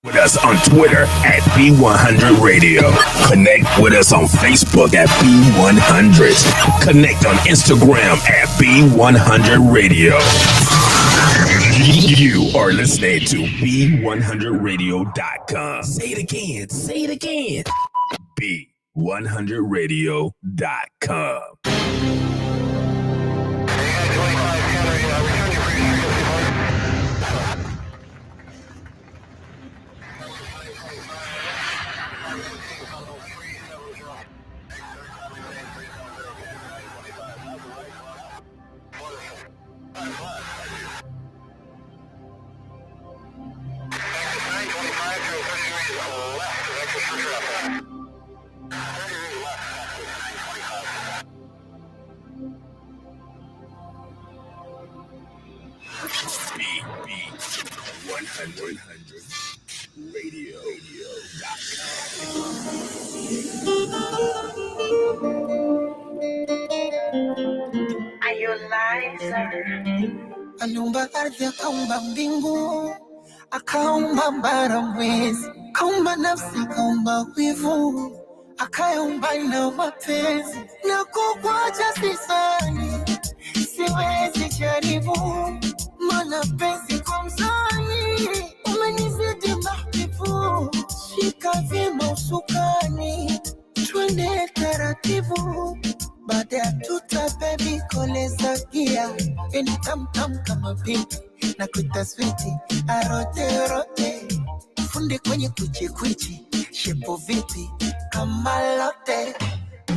With us on Twitter at Be100 Radio. Connect with us on Facebook at Be100. Connect on Instagram at Be100 Radio. You are listening to Be100Radio.com. Say it again. Say it again. Be100Radio.com. Be100 Radio.com. Are you liar? Aliumba ardhi, akaumba mbingu, akaumba bara, mwezi, akaumba nafsi, akaumba wivu, akaumba na mapenzi. Na kukuacha sisani, siwezi jaribu, maana penzi kwa mzani umenizidi mahbibu. Shika vyema usukani, twende taratibu, baada ya tuta baby koleza gia. Eni tam kama pinki na kuita switi, arote rote, funde kwenye kuchi, shepo vipi kama lote.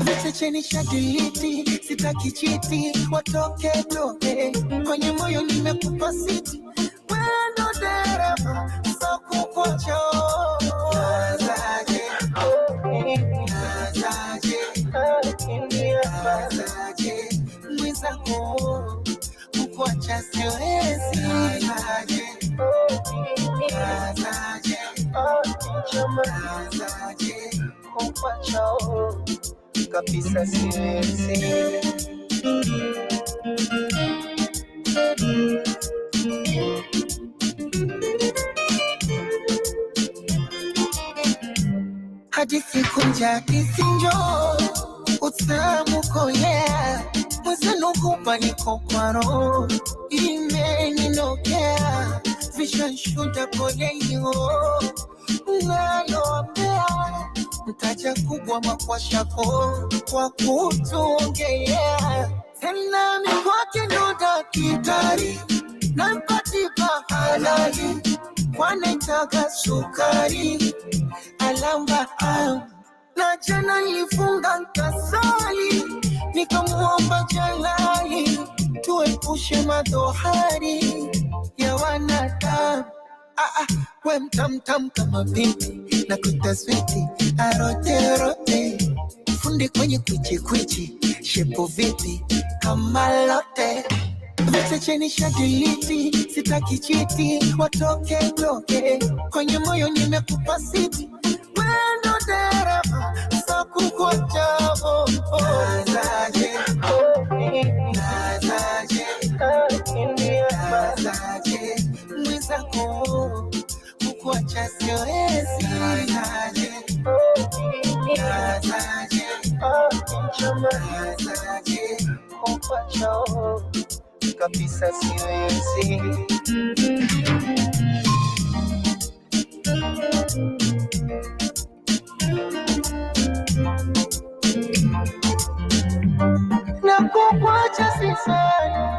Vete cheni shadiliti, sitaki chiti, watoke toke, kwenye moyo nimekupa siti. Wendo dereva, so kukocho Nazaje, Nazaje, mwizako kukuacha siwezi. Nazaje, kukuacha kabisa siwezi. Hadithi kunja, hadithi njoo, utamu kolea, mwezenu kupa niko kwa roho, imeninokea, vishanshuda pole hiyo, naloambea, mtaja kubwa makwashako, kwa kutuongea, tena mikwake ndo dakitari, na mpatipa halali, kwanaitaga sukari, alamba na jana nilifunga nkasali, nikamuomba Jalali, tuepushe madhohari ya wanadamu. We mtam kama binti, na kuita switi, arote, funde kwenye kwichi, shepo vipi kama lote. Vete cheni shadiliti, sitaki chiti, watoke toke, kwenye moyo nimekupa siti. Wendo dereva, so kukuacha Nazaje, mwizako kukuacha siwezi. Nazaje, kukuacha kabisa siwezi. Na kukuacha sisani,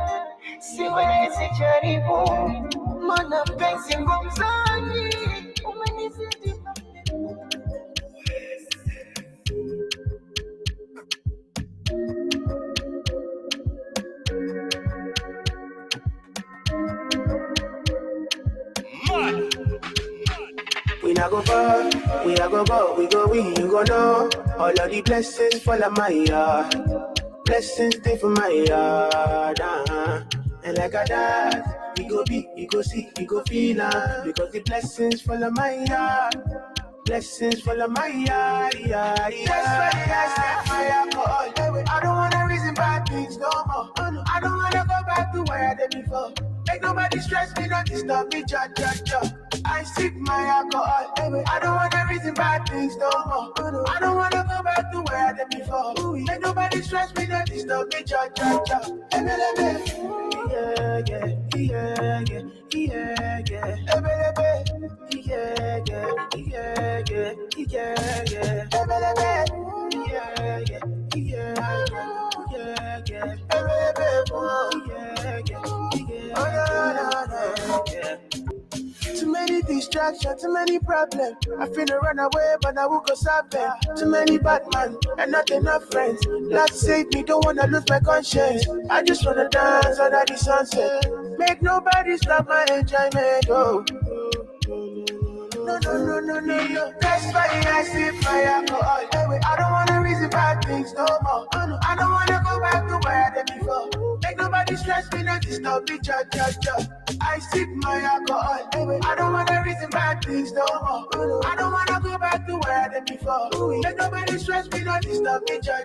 siwezi jaribu, maana penzi ngomzani umenizidi mahbibu. We not go far, we not go go, we go win, you go know. All of the blessings fall on my yard, blessings stay for my yard, And like a dad, we go be, we go see, we go feel, because the blessings fall on my yard, blessings fall on my yard, That's why I set fire for all the way. I don't wanna reason bad things no more. I don't wanna go back to where I did before. Make nobody stress me, not disturb me, cha. I I sip my alcohol. I don't wanna reason bad things no more. I don't wanna go back to where I did before. Ain't nobody stress me, no disturb me, cha. Too many distractions, too many problems. I finna run away, but I will go solve them. Too many bad men and not enough friends. Lord save me, don't wanna lose my conscience. I just wanna dance under the sunset. Make nobody stop my enjoyment. Oh. No. That's why I sip my alcohol. I don't wanna reason bad things no more. I don't wanna go back to where I did before. Make nobody stress me, not disturb me, cha. I sip my alcohol. I don't wanna reason bad things no more. I don't wanna go back to where I did before. Make nobody stress me, not disturb me, cha.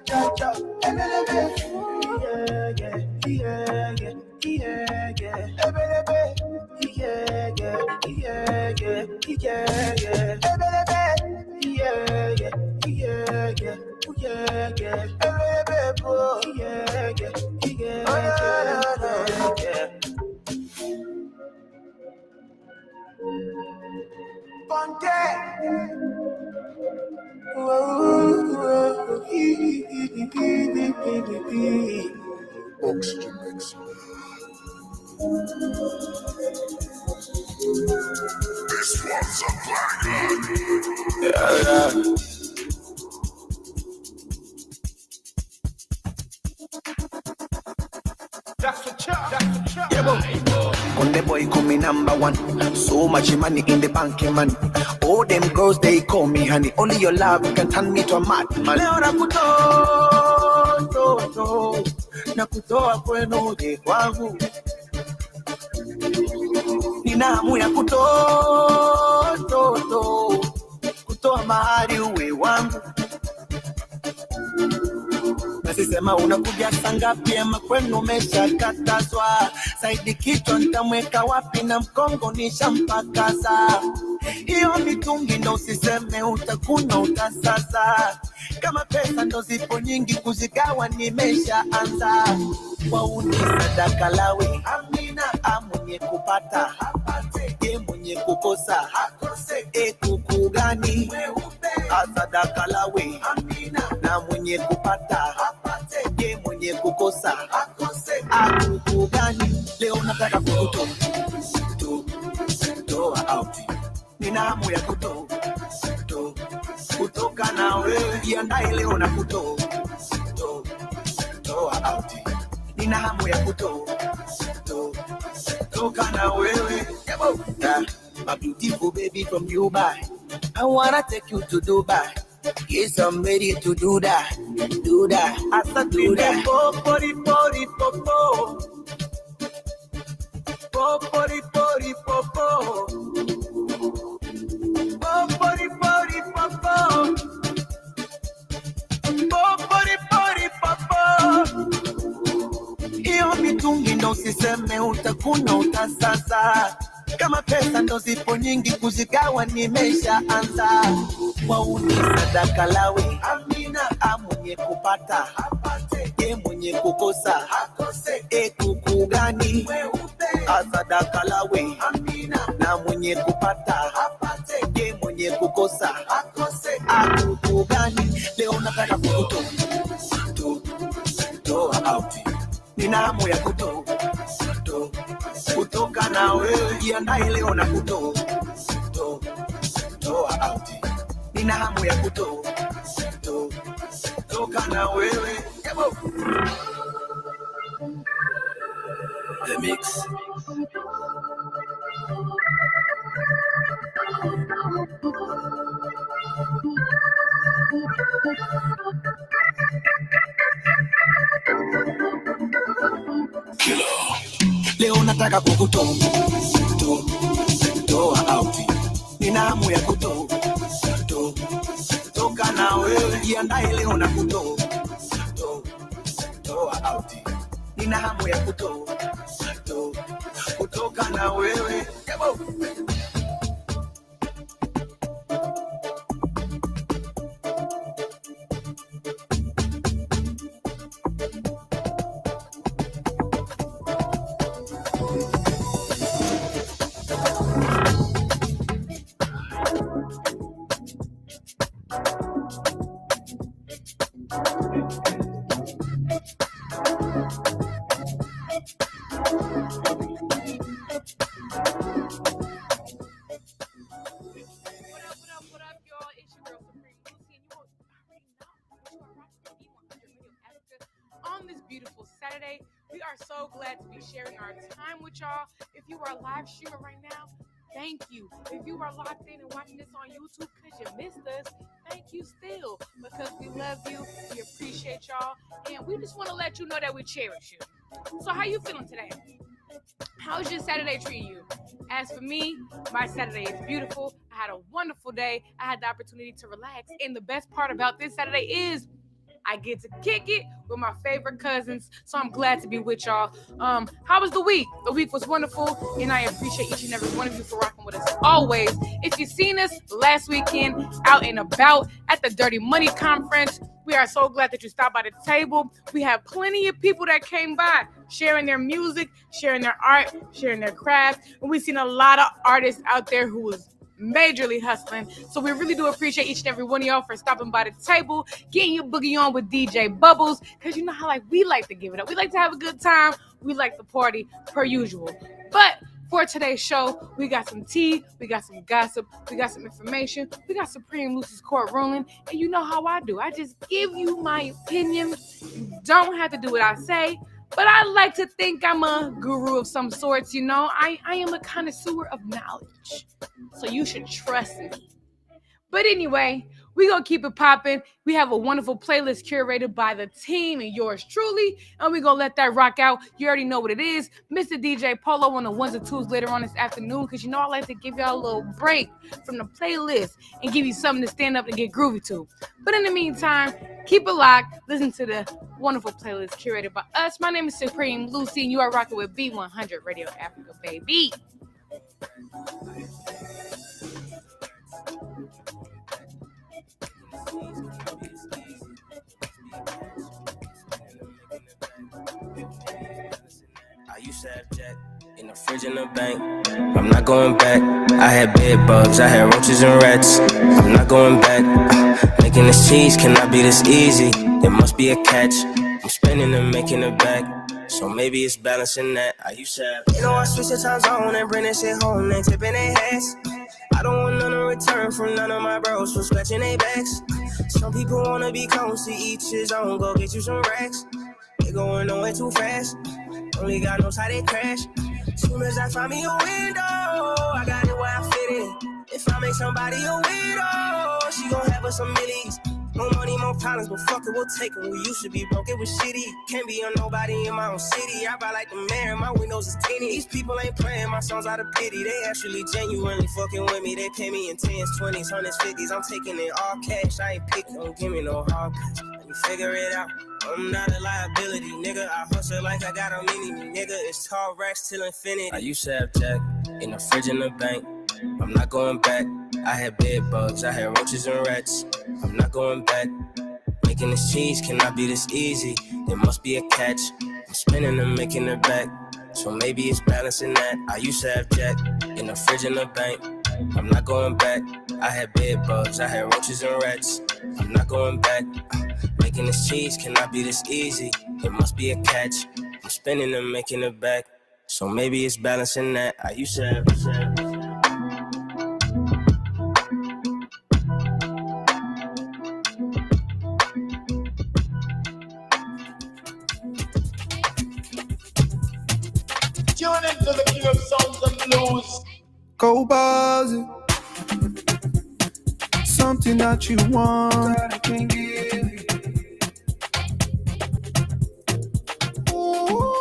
Oxygen mix. This one's a banger. Yeah. That's a chop. Yeah, boy. On the boy call me number one. So much money in the bank, man. All them girls they call me honey. Only your love can turn me to a madman. Leo nakutoa kwenu de kwangu. Nina hamu ya kutoa mahari uwe wangu. Nasisema unakuja sangapi ama kwenu umeshakatazwa. Saidi kichwa nitamweka wapi na mkongo nishampakaza. Hiyo mitungi ndo usiseme utakunywa utasaza. Kama pesa ndo zipo nyingi kuzigawa nimeshaanza. Wauni sadaka lawe amina mwenye kupata hapate. Ye mwenye kukosa hakose. Kuku gani sadaka lawe amina na mwenye kupata hapate. Ye mwenye kukosa hakose. Kuku gani leo nataka kukutoa out. Nina hamu ya kutoka na wewe. Jiandae leo na kutoa out. Nina hamu ya kutoka na wewe. Yeah. My beautiful baby from Dubai, I wanna take you to Dubai. Yes, I'm ready to do that. I start do that. Pori. Hiyo mitungi ndo usiseme utakunywa utasaza. Kama pesa ndo zipo nyingi kuzigawa nimeshaanza. Wauni sadaka lawe amina mwenye kupata hapate. Ye mwenye kukosa hakose. Kuku gani sadaka lawe amina na mwenye kupata hapate. Ye mwenye kukosa hakose. Kuku gani leo nataka kukutoa out. Nina hamu ya kutoka na wewe. Jiandae leo na kutoa out. Nina hamu ya kutoka na wewe. The mix. Leo nataka kukutoa out. Nina hamu ya kutoka na wewe. Jiandae leo na kutoa out. Nina hamu ya kutoka na wewe. Saturday. We are so glad to be sharing our time with y'all. If you are live streaming right now, thank you. If you are locked in and watching this on YouTube because you missed us, thank you still, because we love you, we appreciate y'all, and we just want to let you know that we cherish you. So how you feeling today? How's your Saturday treating you? As for me, my Saturday is beautiful. I had a wonderful day. I had the opportunity to relax, and the best part about this Saturday is I get to kick it with my favorite cousins, so I'm glad to be with y'all. How was the week? The week was wonderful, and I appreciate each and every one of you for rocking with us always. If you've seen us last weekend out and about at the Dirty Money Conference, we are so glad that you stopped by the table. We have plenty of people that came by sharing their music, sharing their art, sharing their craft, and we've seen a lot of artists out there who was majorly hustling. So we really do appreciate each and every one of y'all for stopping by the table, getting your boogie on with DJ Bubbles, because you know how we like to give it up. We like to have a good time. We like to party per usual. But for today's show, we got some tea, we got some gossip, we got some information, we got Supreme Lucy's court ruling, and you know how I do. I just give you my opinion. You don't have to do what I say, but I like to think I'm a guru of some sorts, you know. I am a connoisseur of knowledge, so you should trust me. But anyway, we're going to keep it popping. We have a wonderful playlist curated by the team and yours truly, and we're going to let that rock out. You already know what it is. Mr. DJ Polo on the ones and twos later on this afternoon, because you know I like to give y'all a little break from the playlist and give you something to stand up and get groovy to. But in the meantime, keep it locked. Listen to the wonderful playlist curated by us. My name is Supreme Lucy, and you are rocking with Be100 Radio Africa, baby. I used to have Jack in the fridge in the bank. I'm not going back. I had bed bugs, I had roaches and rats. I'm not going back. Making this cheese cannot be this easy. There must be a catch. I'm spinning and making it back. So maybe it's balancing that. I used to have. You know, I switch the time zone and bring that shit home. They tipping their hats. I don't want none in return from none of my bros for scratching their backs. Some people wanna be close to each his own. Go get you some racks. They going nowhere too fast. Only God knows how they crash. Soon as I find me a window, I got it where I fit in. If I make somebody a widow, she gon' have us some millies. More money, more problems, but fuck it, we'll take them. We used to be broke, it was shitty. Can't be on nobody in my own city. I buy like the mayor, my windows is tinny. These people ain't playing my songs out of pity. They actually genuinely fucking with me. They pay me in 10s, 20s, 100s, 50s. I'm taking it all cash. I ain't picking, don't give me no hard cash. Let me figure it out. I'm not a liability, nigga. I hustle like I got a mini, nigga. It's tall racks till infinity. I used to have Jack in the fridge in the bank. I'm not going back. I had bed bugs, I had roaches and rats. I'm not going back. Making this cheese cannot be this easy. There must be a catch. I'm spinning and making it back. So maybe it's balancing that. I used to have Jack in the fridge in the bank. I'm not going back. I had bed bugs, I had roaches and rats. I'm not going back. Making this cheese cannot be this easy. There must be a catch. I'm spinning and making it back. So maybe it's balancing that. I used to have. Tune into the king of sounds and blues. Go buzz it. Something that you want that I can give you. Ooh.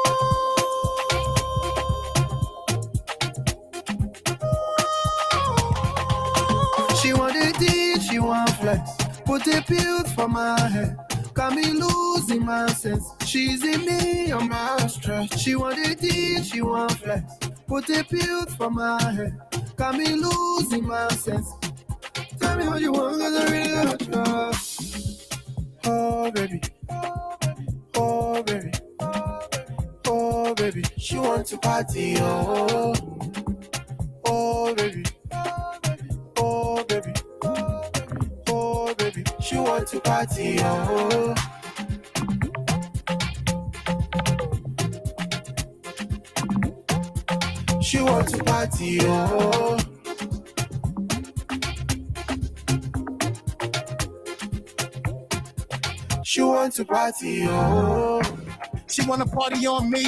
She want it deep, she want flex. Put a pill for my head. Got me losing my sense. She's in me on my stress. She want it deep, she want flex. Put a pill for my head. Got me losing my sense. Tell me what you want, cause I really got trust. Oh baby, oh baby, oh baby. She want to party, oh, oh baby, oh baby, oh baby. She want to party, oh. She want to party, oh. She want to party, oh. She wanna party on me.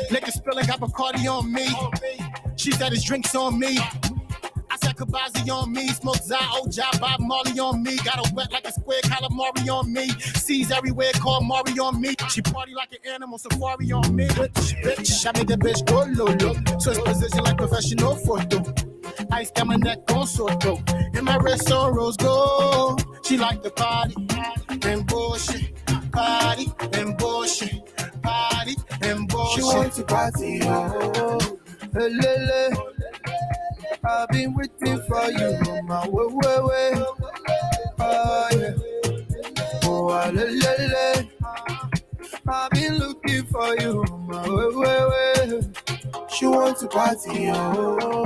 Liquor spilling, got Bacardi on me. She said it's drinks on me. I said Kabazi on me. Smoke Zai, Oja, Bob Marley on me. Got her wet like a square calamari on me. Seas everywhere, call Mari on me. She party like an animal, safari on me. Bitch, I made the bitch go low. Switch position like professional photo. Ice got my neck on soto. And my wrist on rose gold. She like the party and bullshit. Party and bullshit. Party and bullshit. She wants to party, oh, lele. I've been waiting for you, mama, way. Oh, yeah. Oh, lele. I've been looking for you, mama, way. She wants to party, oh.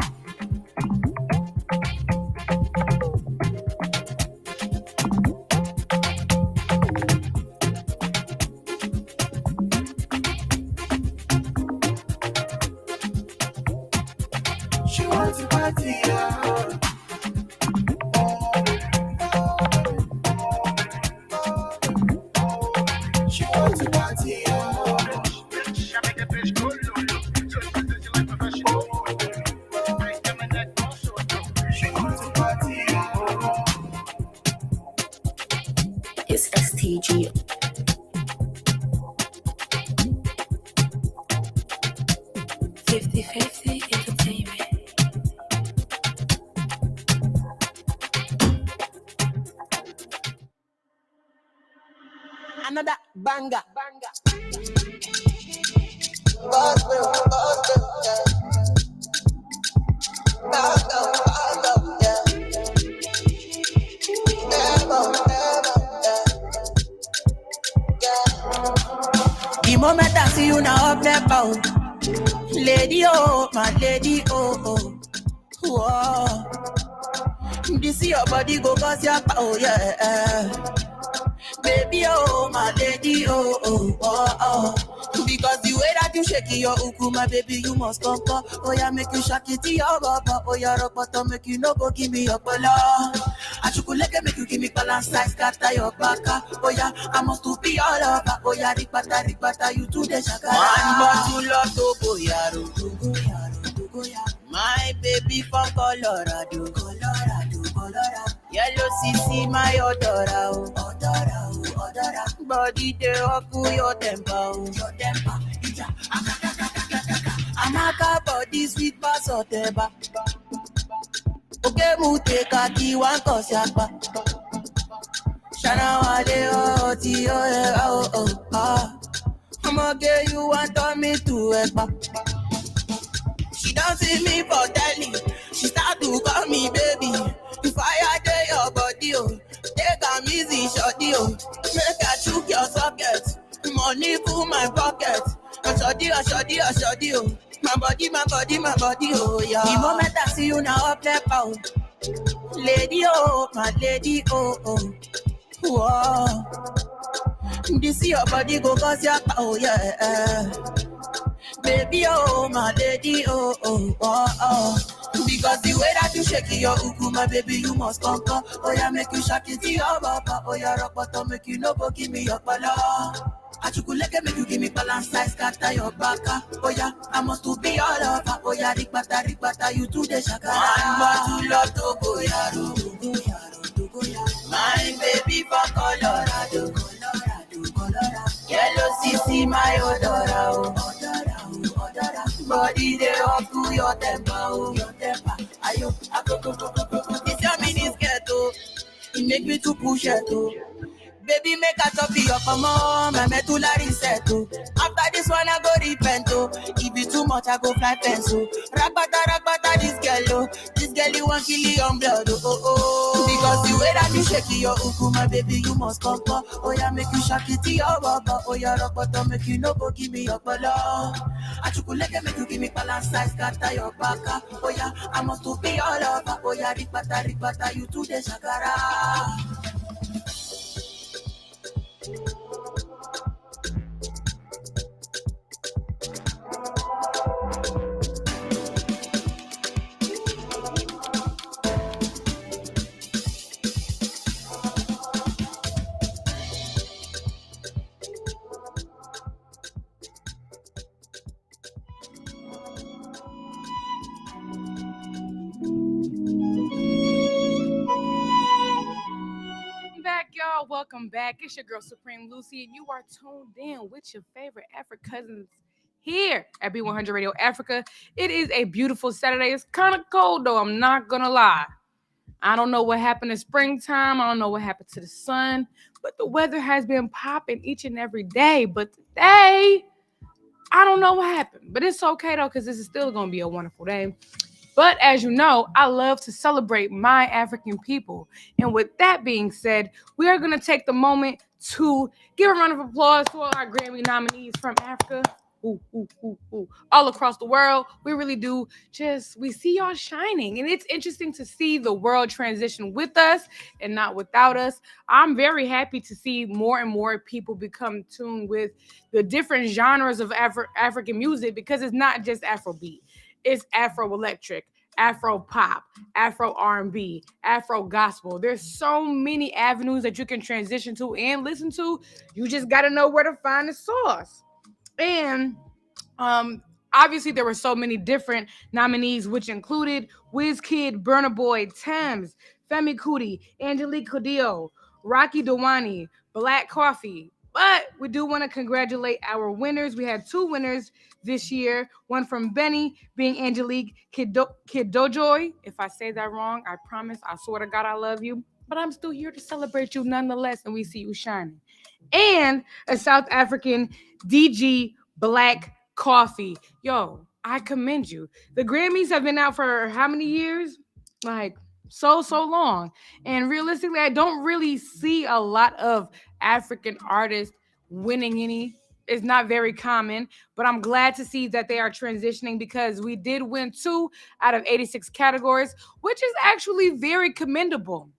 She wants to party, oh. She wants to party, oh. I make a bitch go low. Switch position like professional photo. Ice got my neck on soto. She wants to party, oh. It's STG. Fifty Entertainment. Another banger. The moment I see you now up there bound, lady oh, my lady oh. Whoa. This your body go cause your power, yeah. Baby oh, my lady oh. Because the way that you shake your uku, my baby, you must come. Oh yeah, make you shake it to your baba. Oh yeah, rock bottom, make you no go give me your pala. I should make you give me balance size, scatter your baka. Oh yeah, I must to be all over. Oh yeah, rikbata, you do the shaka. One bottle of Togo yaro. My baby from Colorado. Yellow CC, my odora. Body they up to your temper. Amaka body sweet bass or teba. Okay, mute kaki one cause yakba. Shana wale oh. I'ma get you want on me to ekba. She don't see me for telly. She start to call me baby. If I day your body, oh, take a easy shorty, oh. Make her choke your socket. Money full my pocket. A shorty, oh. My body, oh, yeah. The moment I see you now up there, oh. Lady, oh, my lady, oh. Whoa. This your body go cause your power, yeah. Baby, oh, my lady, oh. Because the way that you shake your uku, my baby, you must conquer. Oh, yeah, make you shake it to your baba. Oh, yeah, rock bottom, make you no go give me your pala. I should make you give me balance size, scatter your baka. Oh, yeah, I must to be all over. Oh, yeah, rikbata, you do the shaka. One bottle of Togo yaro. My baby from Colorado. Yellow CC, my odora. Body they up to your temper. Ayo, it's your mini skirt, oh. It make me to push it, oh. Baby, make a top your mom, my medulla reset, oh. After this one, I go repent, oh. If it too much, I go fly pencil. Ragbata, this girl, oh. This girl, you want kill your blood, oh. Because the way that you shake your uku, my baby, you must come. Oh, yeah, make you shake it to your baba. Oh, yeah, rock bottom, make you no go give me your bala. I should make you give me balance size, scatter your baka. Oh, yeah, I must to be all over. Oh, yeah, rikbata, you do the shakara. welcome back. It's your girl Supreme Lucy, and you are tuned in with your favorite Afro cousins here at Be100 Radio Africa. It is a beautiful Saturday. It's kind of cold though, I'm not gonna lie. I don't know what happened in springtime. I don't know what happened to the sun, but the weather has been popping each and every day. But today, I don't know what happened, but it's okay though, because this is still gonna be a wonderful day. But as you know, I love to celebrate my African people. And with that being said, we are going to take the moment to give a round of applause to all our Grammy nominees from Africa. Ooh, ooh, ooh, ooh. All across the world. We really do we see y'all shining. And it's interesting to see the world transition with us and not without us. I'm very happy to see more and more people become tuned with the different genres of African music, because it's not just Afrobeat. It's Afro electric, Afro pop, Afro R&B, Afro gospel. There's so many avenues that you can transition to and listen to. You just got to know where to find the source. And obviously there were so many different nominees, which included Wizkid, Burna Boy, Tems, Femi Kuti, Angelique Kidjo, Rocky Dewani, Black Coffee. But we do want to congratulate our winners. We had 2 winners this year. One from Benny, being Angelique Kidjo. If I say that wrong, I promise, I swear to God, I love you. But I'm still here to celebrate you nonetheless, and we see you shining. And a South African, DG Black Coffee. Yo, I commend you. The Grammys have been out for how many years? Like, so long. And realistically, I don't really see a lot of African artists winning any. It's not very common, but I'm glad to see that they are transitioning, because we did win 2 out of 86 categories, which is actually very commendable.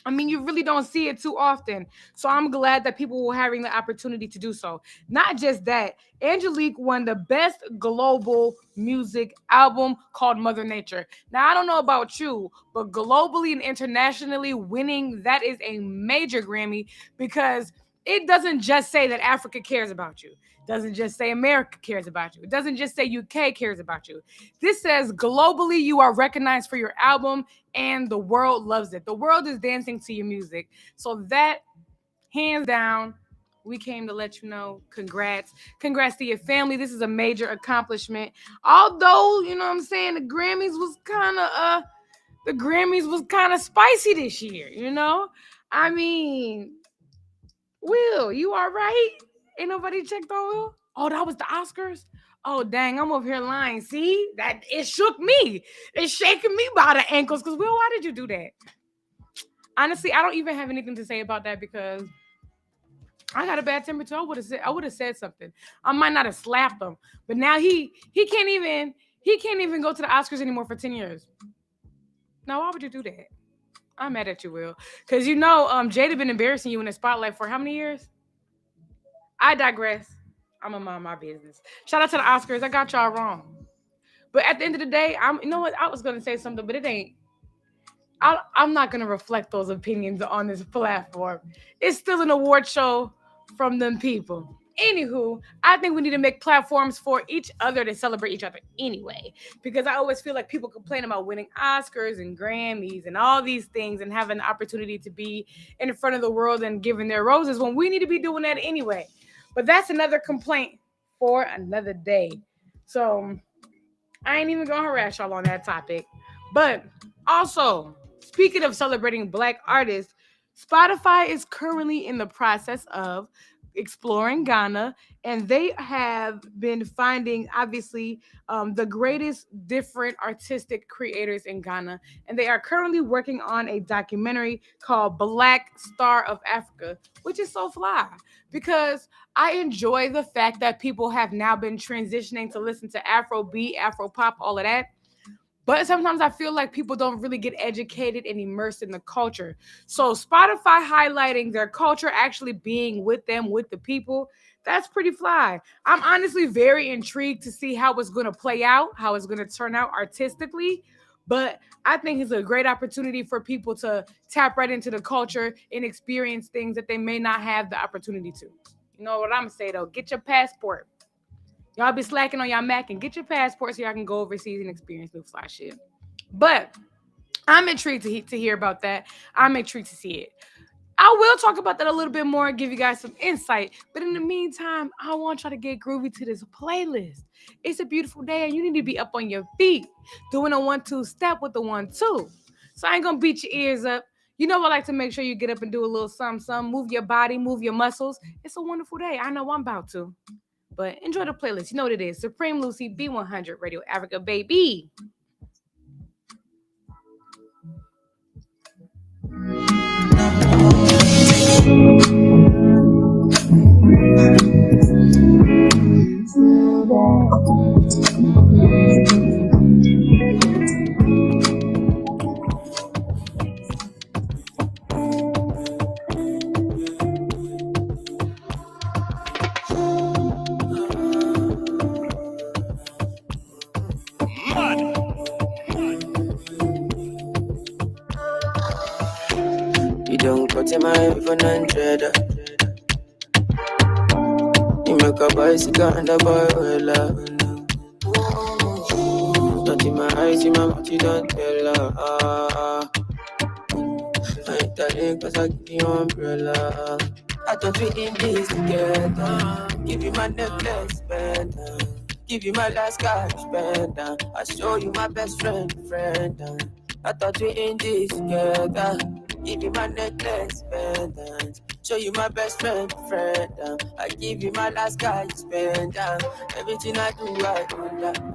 I mean, you really don't see it too often. So I'm glad that people were having the opportunity to do so. Not just that, Angelique won the best global music album called Mother Nature. Now, I don't know about you, but globally and internationally winning, that is a major Grammy, because it doesn't just say that Africa cares about you. It doesn't just say America cares about you. It doesn't just say UK cares about you. This says globally you are recognized for your album, and the world loves it. The world is dancing to your music. So that, hands down, we came to let you know. Congrats. Congrats to your family. This is a major accomplishment. Although, you know what I'm saying, the Grammys was kind of spicy this year, you know? I mean, Will, you all right? Ain't nobody checked on Will? Oh, that was the Oscars? Oh, dang, I'm over here lying. See? That it shook me. It's shaking me by the ankles. Because, Will, why did you do that? Honestly, I don't even have anything to say about that, because I got a bad temper too. I would have said something. I might not have slapped him. But now he can't even go to the Oscars anymore for 10 years. Now, why would you do that? I'm mad at you, Will. Because you know, Jada been embarrassing you in the spotlight for how many years? I digress. I'm gonna mind my business. Shout out to the Oscars. I got y'all wrong. But at the end of the day, you know what? I was gonna say something, but it ain't. I'm not gonna reflect those opinions on this platform. It's still an award show from them people. Anywho, I think we need to make platforms for each other to celebrate each other anyway. Because I always feel like people complain about winning Oscars and Grammys and all these things and having the opportunity to be in front of the world and giving their roses, when we need to be doing that anyway. But that's another complaint for another day. So I ain't even gonna harass y'all on that topic. But also, speaking of celebrating Black artists, Spotify is currently in the process of exploring Ghana, and they have been finding, obviously, the greatest different artistic creators in Ghana, and they are currently working on a documentary called Black Star of Africa, which is so fly, because I enjoy the fact that people have now been transitioning to listen to Afrobeat, Afro pop, all of that. But sometimes I feel like people don't really get educated and immersed in the culture. So Spotify highlighting their culture, actually being with them, with the people, that's pretty fly. I'm honestly very intrigued to see how it's going to play out, how it's going to turn out artistically. But I think it's a great opportunity for people to tap right into the culture and experience things that they may not have the opportunity to. You know what I'm going to say, though? Get your passport. Y'all be slacking on y'all Mac and get your passport so y'all can go overseas and experience new fly shit. But I'm intrigued to hear about that. I'm intrigued to see it. I will talk about that a little bit more and give you guys some insight. But in the meantime, I want y'all to get groovy to this playlist. It's a beautiful day and you need to be up on your feet doing a 1-2 step with the 1-2. So I ain't gonna beat your ears up. You know I like to make sure you get up and do a little something, move your body, move your muscles. It's a wonderful day. I know I'm about to. But enjoy the playlist. You know what it is. Supreme Lucy, Be100 Radio Africa, baby. You don't go to my F100. You make a bicycle and a boy will love. Not in my eyes, in my mouth, you don't tell her. I ain't telling cause I give you umbrella. I don't fit in this together. Give you my necklace, better. Give you my last cash, better. I show you my best friend. I thought we in this together. Give you my necklace, pendant. Show you my best friend. I give you my last guy, spend everything I do, I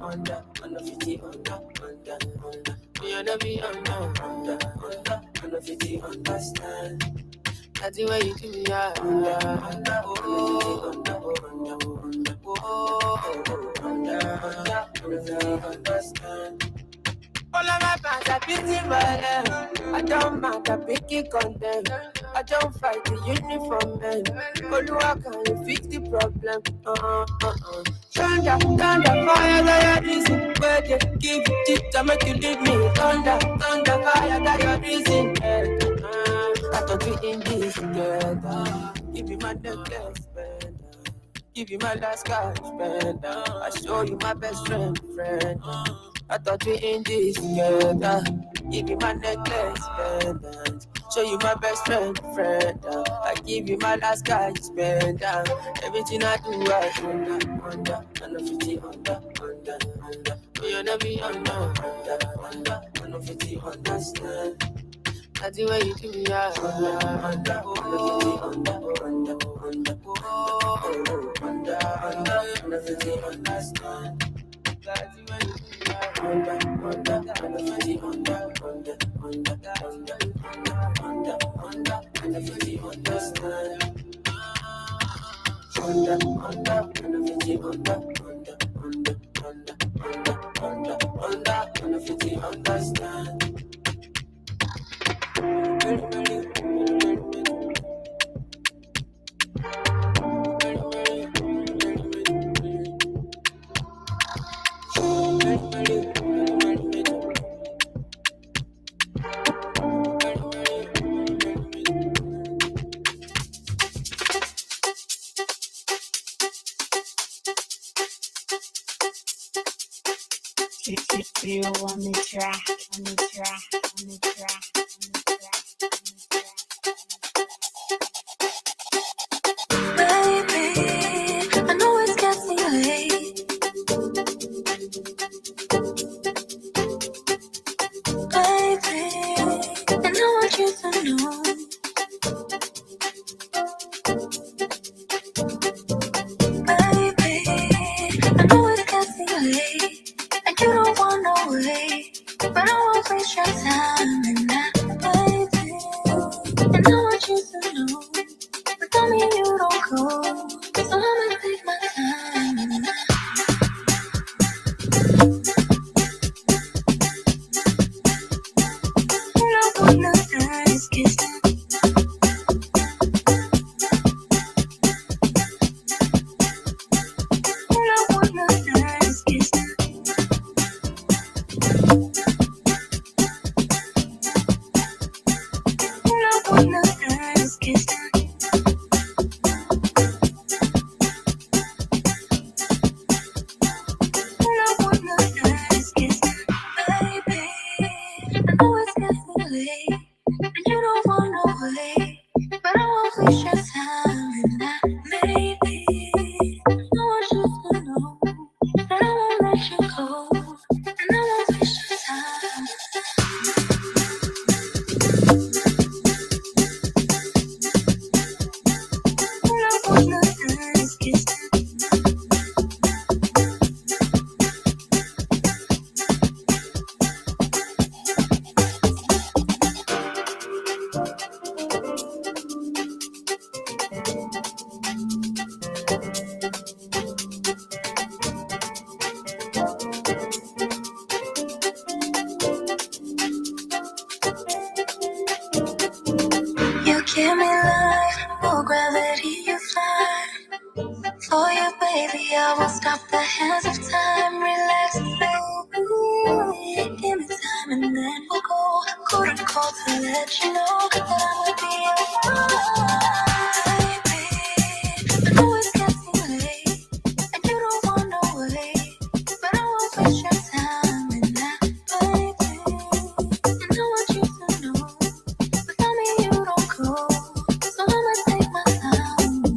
under 50, under. You wanna be under 50, understand. That's the way you do me, under, understand. All of my fans are busy violent. I don't mind, I pick it content. I don't fight the uniform men. Oluwa, can you fix the problem? Thunder, fire, that your reason. Where they give you shit to make you leave me. Thunder, fire, that your reason. I thought we in this together. Give you my necklace, better. Give you my last cash, better. I show you my best friend. I thought we in this together. Give you my necklace, pendant. Show you my best friend. I give you my last guy, spend everything I do, I under 50, under. You wanna be under 50, understand. That's the way you do me, under 50, understand. That's the way you do me. Under 50, understand. You on the track. Baby, I know it's getting late. Baby, and I want you to know. Baby, I know it's getting late. And you don't want no way, but I won't waste your time and I You give me life, oh gravity you fly. For you, baby, I will stop the hands of time. Relax, baby. Give me time and then we'll go. Couldn't call to let you know that I would be alright, baby. I know it's getting late and you don't want no wait, but I won't waste your time in that, baby. And I want you to know, without me you don't go, so I'ma take my time.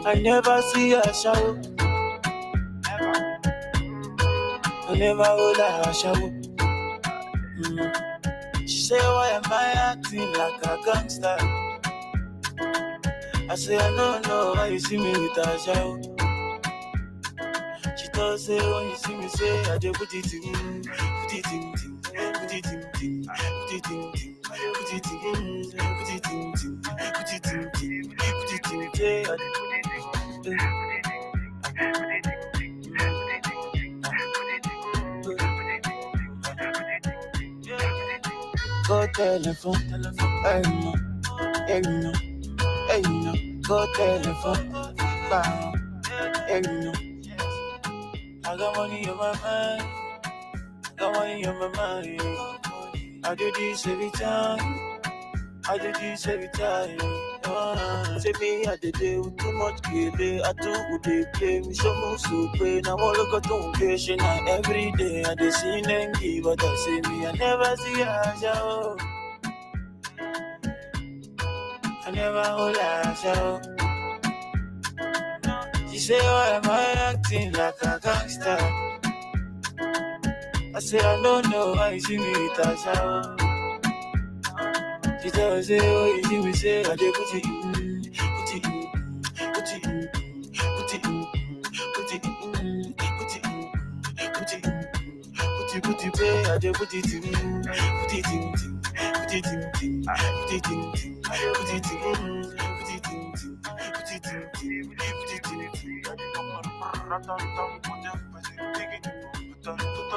I never see her shower. I never hold her shower. She say, why am I acting like a gangster? I say, I don't know why you see me with a shower. She does say, when you see me, say, I just put it in, put it in, put it in, put it in, put it in, put it in, put it in, put it in, put it in, say, I just put it in. Go telephone, hey no, hey no, hey no. Go telephone, bang, hey no. I got money on my mind, got money on my mind. I do this every time, I do this every time. Say me I did it with too much killing. I do what they play me so much to pray. Now all look at them patient every day. I just see them give, but I say me I never see her show. I never hold her show. She say, why am I acting like a gangster? I say, I don't know why you see me with a show. She tell me, say, oh, you see me, say, I just put it in, put it in, put it in, put it in, put it in, put it in, put it in, put it, pay, I just put it in, put it in, put it in, put it in, put it in, put it in, put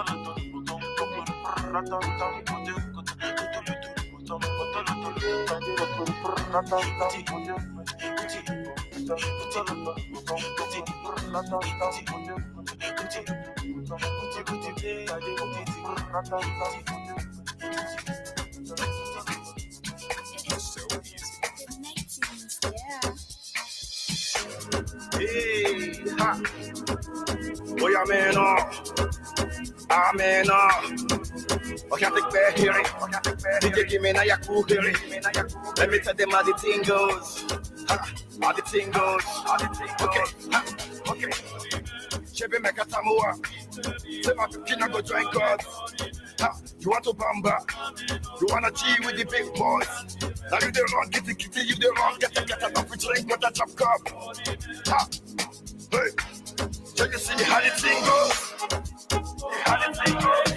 it in. Hey, ha. Boy, amen, amen, I can't take back hearing. DJ give me now your cool hearing. Let me tell them how the thing goes. How the thing goes. Okay, okay. Chebe meka tamua. Say my kina go join God. You want to bamba? You wanna G with the big boys? Now you the wrong, get the kitty, you the wrong, get a coffee drink, got a chop cup. Hey, so you see how the thing goes? How the thing goes?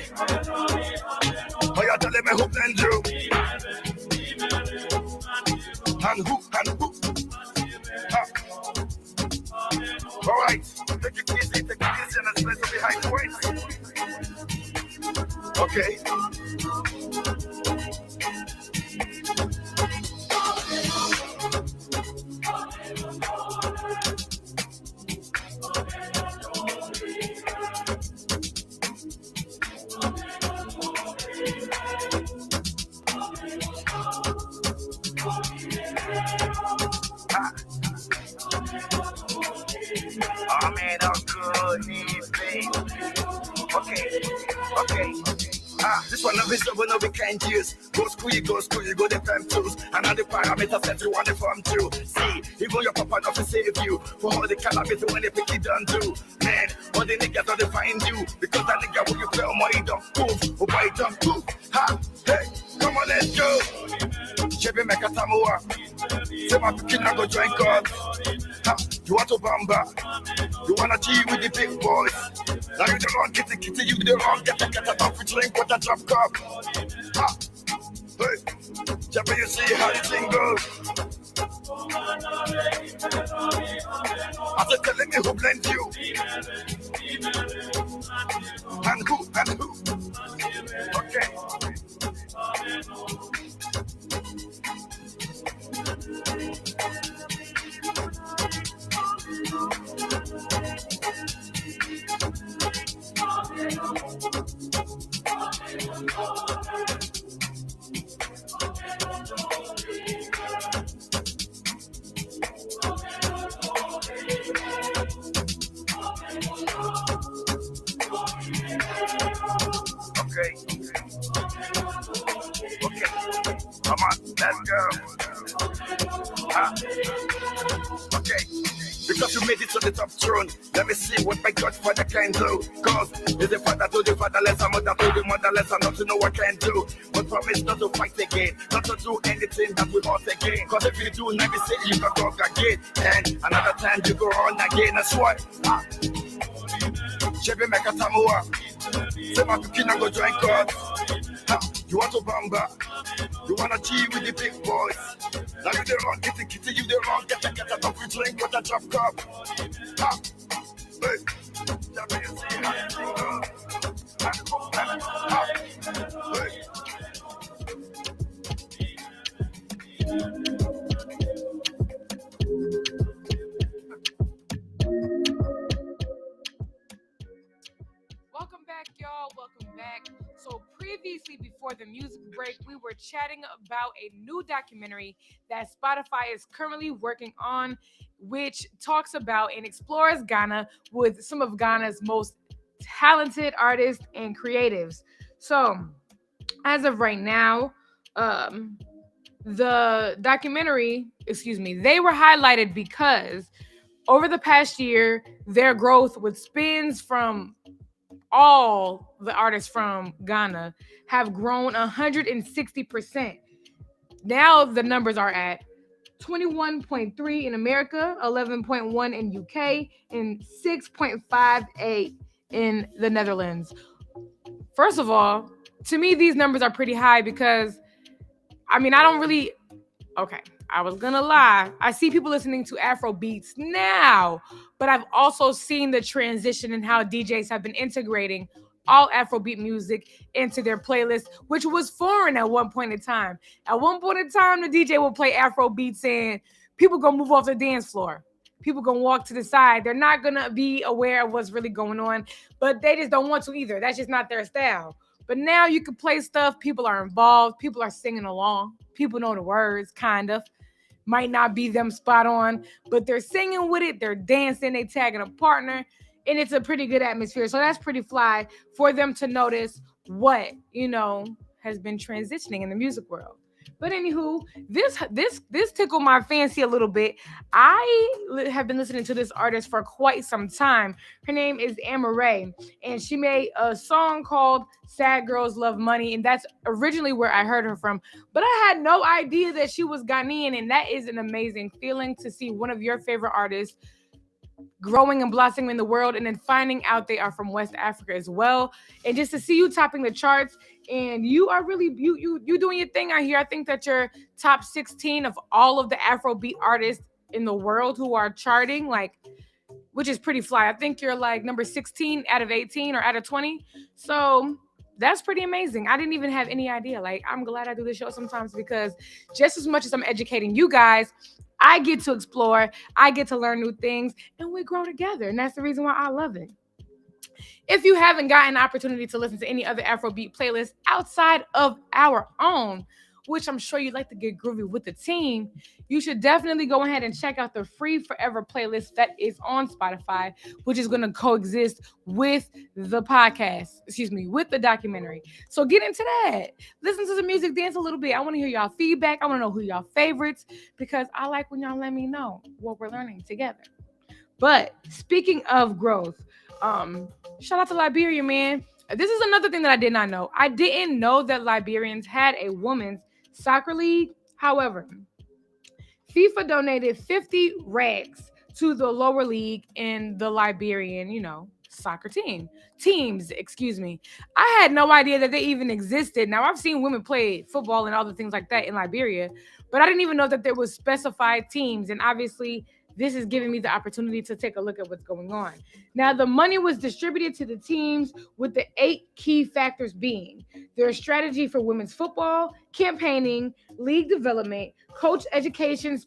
Oh, you're telling me who blend you? And who? All right, take it easy, and let's play some behind the weight. Okay. Oh man, I'm good, baby. Okay. This one of his over no we can't use. Go school, you go the time tools. And all the parameters that you want to form too. See, even your papa not to save you. For all the cannabis when they pick it done do. Man, all the niggas don't find you. Because that nigga when you play on my don't move. Oh boy, don't move. Ha, hey, come on, let's go. Chebe meka tamua. Say my kid go join God. You want to bamba? You wanna G with the big boys? Now you the wrong, get the kitty, you the wrong, get a coffee drink, what a drop cup. Hey, Jabba, you see how the thing goes? I said, telling me who blend you? And who? Okay. Okay, come on, let's go. Okay, because you made it to the top throne, let me see what my Godfather can do. Cause he's the father to the fatherless, a mother to the motherless, and not to know what I can do. But promise not to fight again, not to do anything that we want again. Cause if you do, let me say you can talk again. And another time you go on again, that's why. Chebe meka tamua. Say my kina go join God. You want to bamba? You wanna G with the big boys? Now you the wrong, get the kitty, you the wrong, get a coffee drink, what a drop cup. Hey, that way you see how Welcome back, y'all. Welcome back. So previously, before the music break, we were chatting about a new documentary that Spotify is currently working on, which talks about and explores Ghana with some of Ghana's most talented artists and creatives. So, as of right now, the documentary, they were highlighted because over the past year, their growth with spins from all the artists from Ghana have grown 160%. Now the numbers are at 21.3 in America, 11.1 in UK, and 6.58 in the Netherlands. First of all, to me, these numbers are pretty high because, I was gonna lie. I see people listening to Afro beats now, but I've also seen the transition in how DJs have been integrating all Afrobeat music into their playlist, which was foreign at one point in time. At one point in time, the DJ will play Afrobeats and people gonna move off the dance floor. People gonna walk to the side. They're not gonna be aware of what's really going on, but they just don't want to either. That's just not their style. But now you can play stuff. People are involved. People are singing along. People know the words, kind of. Might not be them spot on, but they're singing with it. They're dancing. They tagging a partner. And it's a pretty good atmosphere. So that's pretty fly for them to notice what, has been transitioning in the music world. But anywho, this tickled my fancy a little bit. I have been listening to this artist for quite some time. Her name is Amaarae, and she made a song called Sad Girls Love Money, and that's originally where I heard her from. But I had no idea that she was Ghanaian, and that is an amazing feeling to see one of your favorite artists growing and blossoming in the world, and then finding out they are from West Africa as well, and just to see you topping the charts, and you are really you doing your thing out here. I think that you're top 16 of all of the Afrobeat artists in the world who are charting, which is pretty fly. I think you're like number 16 out of 18 or out of 20, so that's pretty amazing. I didn't even have any idea. I'm glad I do this show sometimes, because just as much as I'm educating you guys, I get to explore, I get to learn new things, and we grow together. And that's the reason why I love it. If you haven't gotten an opportunity to listen to any other Afrobeat playlists outside of our own, which I'm sure you'd like to get groovy with the team, you should definitely go ahead and check out the free Forever playlist that is on Spotify, which is going to coexist with the podcast, with the documentary. So get into that. Listen to the music, dance a little bit. I want to hear y'all feedback. I want to know who y'all favorites, because I like when y'all let me know what we're learning together. But speaking of growth, shout out to Liberia, man. This is another thing that I did not know. I didn't know that Liberians had a women's soccer league. However, FIFA donated 50 rags to the lower league in the Liberian, soccer teams. I had no idea that they even existed. Now, I've seen women play football and other things like that in Liberia, but I didn't even know that there was specified teams. And obviously, this is giving me the opportunity to take a look at what's going on. Now, the money was distributed to the teams with the 8 key factors being their strategy for women's football, campaigning, league development, coach education,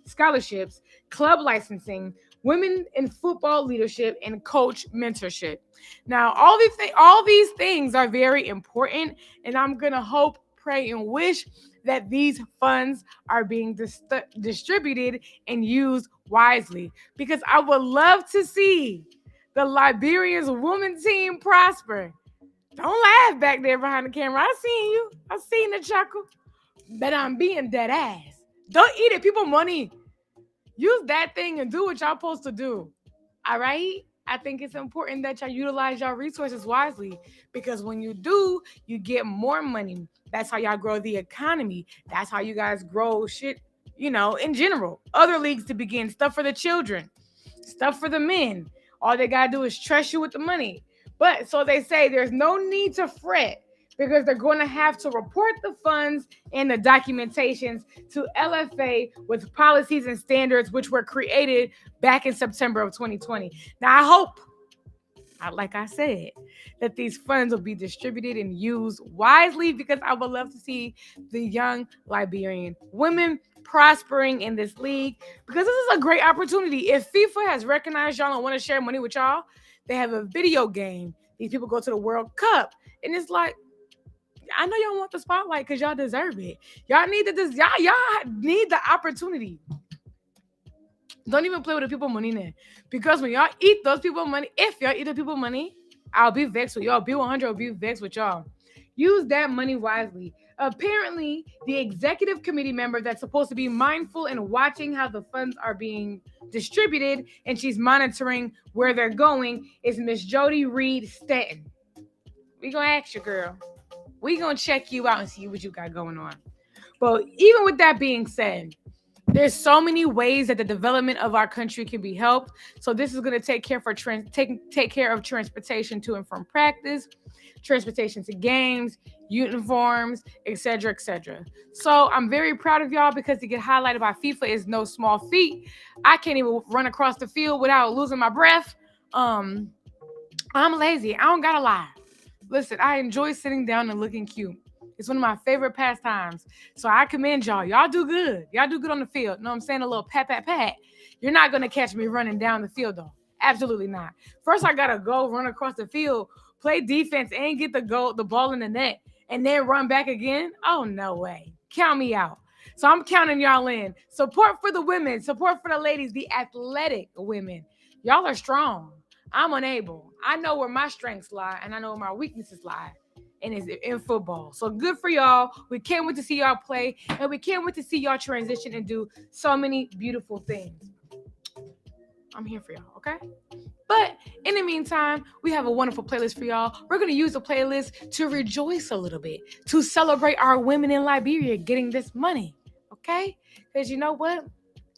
scholarships, club licensing, women in football leadership, and coach mentorship. Now, all these things are very important, and I'm going to hope, pray, and wish that these funds are being distributed and used wisely, because I would love to see the Liberians women team prosper. Don't laugh back there behind the camera. I seen you. I seen the chuckle. But I'm being dead ass. Don't eat it, people money. Use that thing and do what y'all supposed to do. All right? I think it's important that y'all utilize y'all resources wisely, because when you do, you get more money. That's how y'all grow the economy. That's how you guys grow shit, in general. Other leagues to begin, stuff for the children, stuff for the men. All they got to do is trust you with the money. But so they say there's no need to fret, because they're going to have to report the funds and the documentations to LFA with policies and standards which were created back in September of 2020. Now, I hope, like I said, that these funds will be distributed and used wisely, because I would love to see the young Liberian women prospering in this league, because this is a great opportunity. If FIFA has recognized y'all and want to share money with y'all, they have a video game. These people go to the World Cup, and it's like, I know y'all want the spotlight because y'all deserve it. Y'all need the opportunity. Don't even play with the people money there. Because when y'all eat those people money, if y'all eat the people money, I'll be vexed with y'all. Be100 will be vexed with y'all. Use that money wisely. Apparently, the executive committee member that's supposed to be mindful and watching how the funds are being distributed, and she's monitoring where they're going, is Miss Jody Reed Stanton. We gonna ask you, girl. We gonna check you out and see what you got going on. But even with that being said, there's so many ways that the development of our country can be helped. So this is going to take care of transportation to and from practice, transportation to games, uniforms, etc., etc. So I'm very proud of y'all, because to get highlighted by FIFA is no small feat. I can't even run across the field without losing my breath. I'm lazy. I don't gotta lie. Listen, I enjoy sitting down and looking cute. It's one of my favorite pastimes. So I commend y'all. Y'all do good. Y'all do good on the field. You know what I'm saying? A little pat, pat, pat. You're not going to catch me running down the field, though. Absolutely not. First, I got to go run across the field, play defense, and get the ball in the net, and then run back again. Oh, no way. Count me out. So I'm counting y'all in. Support for the women. Support for the ladies, the athletic women. Y'all are strong. I'm unable. I know where my strengths lie, and I know where my weaknesses lie, and it's in football. So good for y'all. We can't wait to see y'all play, and we can't wait to see y'all transition and do so many beautiful things. I'm here for y'all, okay? But in the meantime, we have a wonderful playlist for y'all. We're going to use the playlist to rejoice a little bit, to celebrate our women in Liberia getting this money, okay? Because you know what?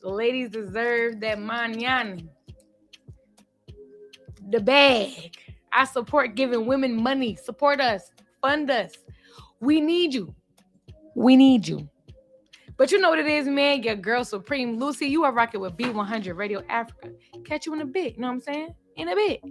The ladies deserve that mañana. The bag. I support giving women money. Support us. Fund us. We need you. We need you. But you know what it is, man. Your girl Supreme Lucy. You are rocking with Be100 Radio Africa. Catch you in a bit. You know what I'm saying? In a bit.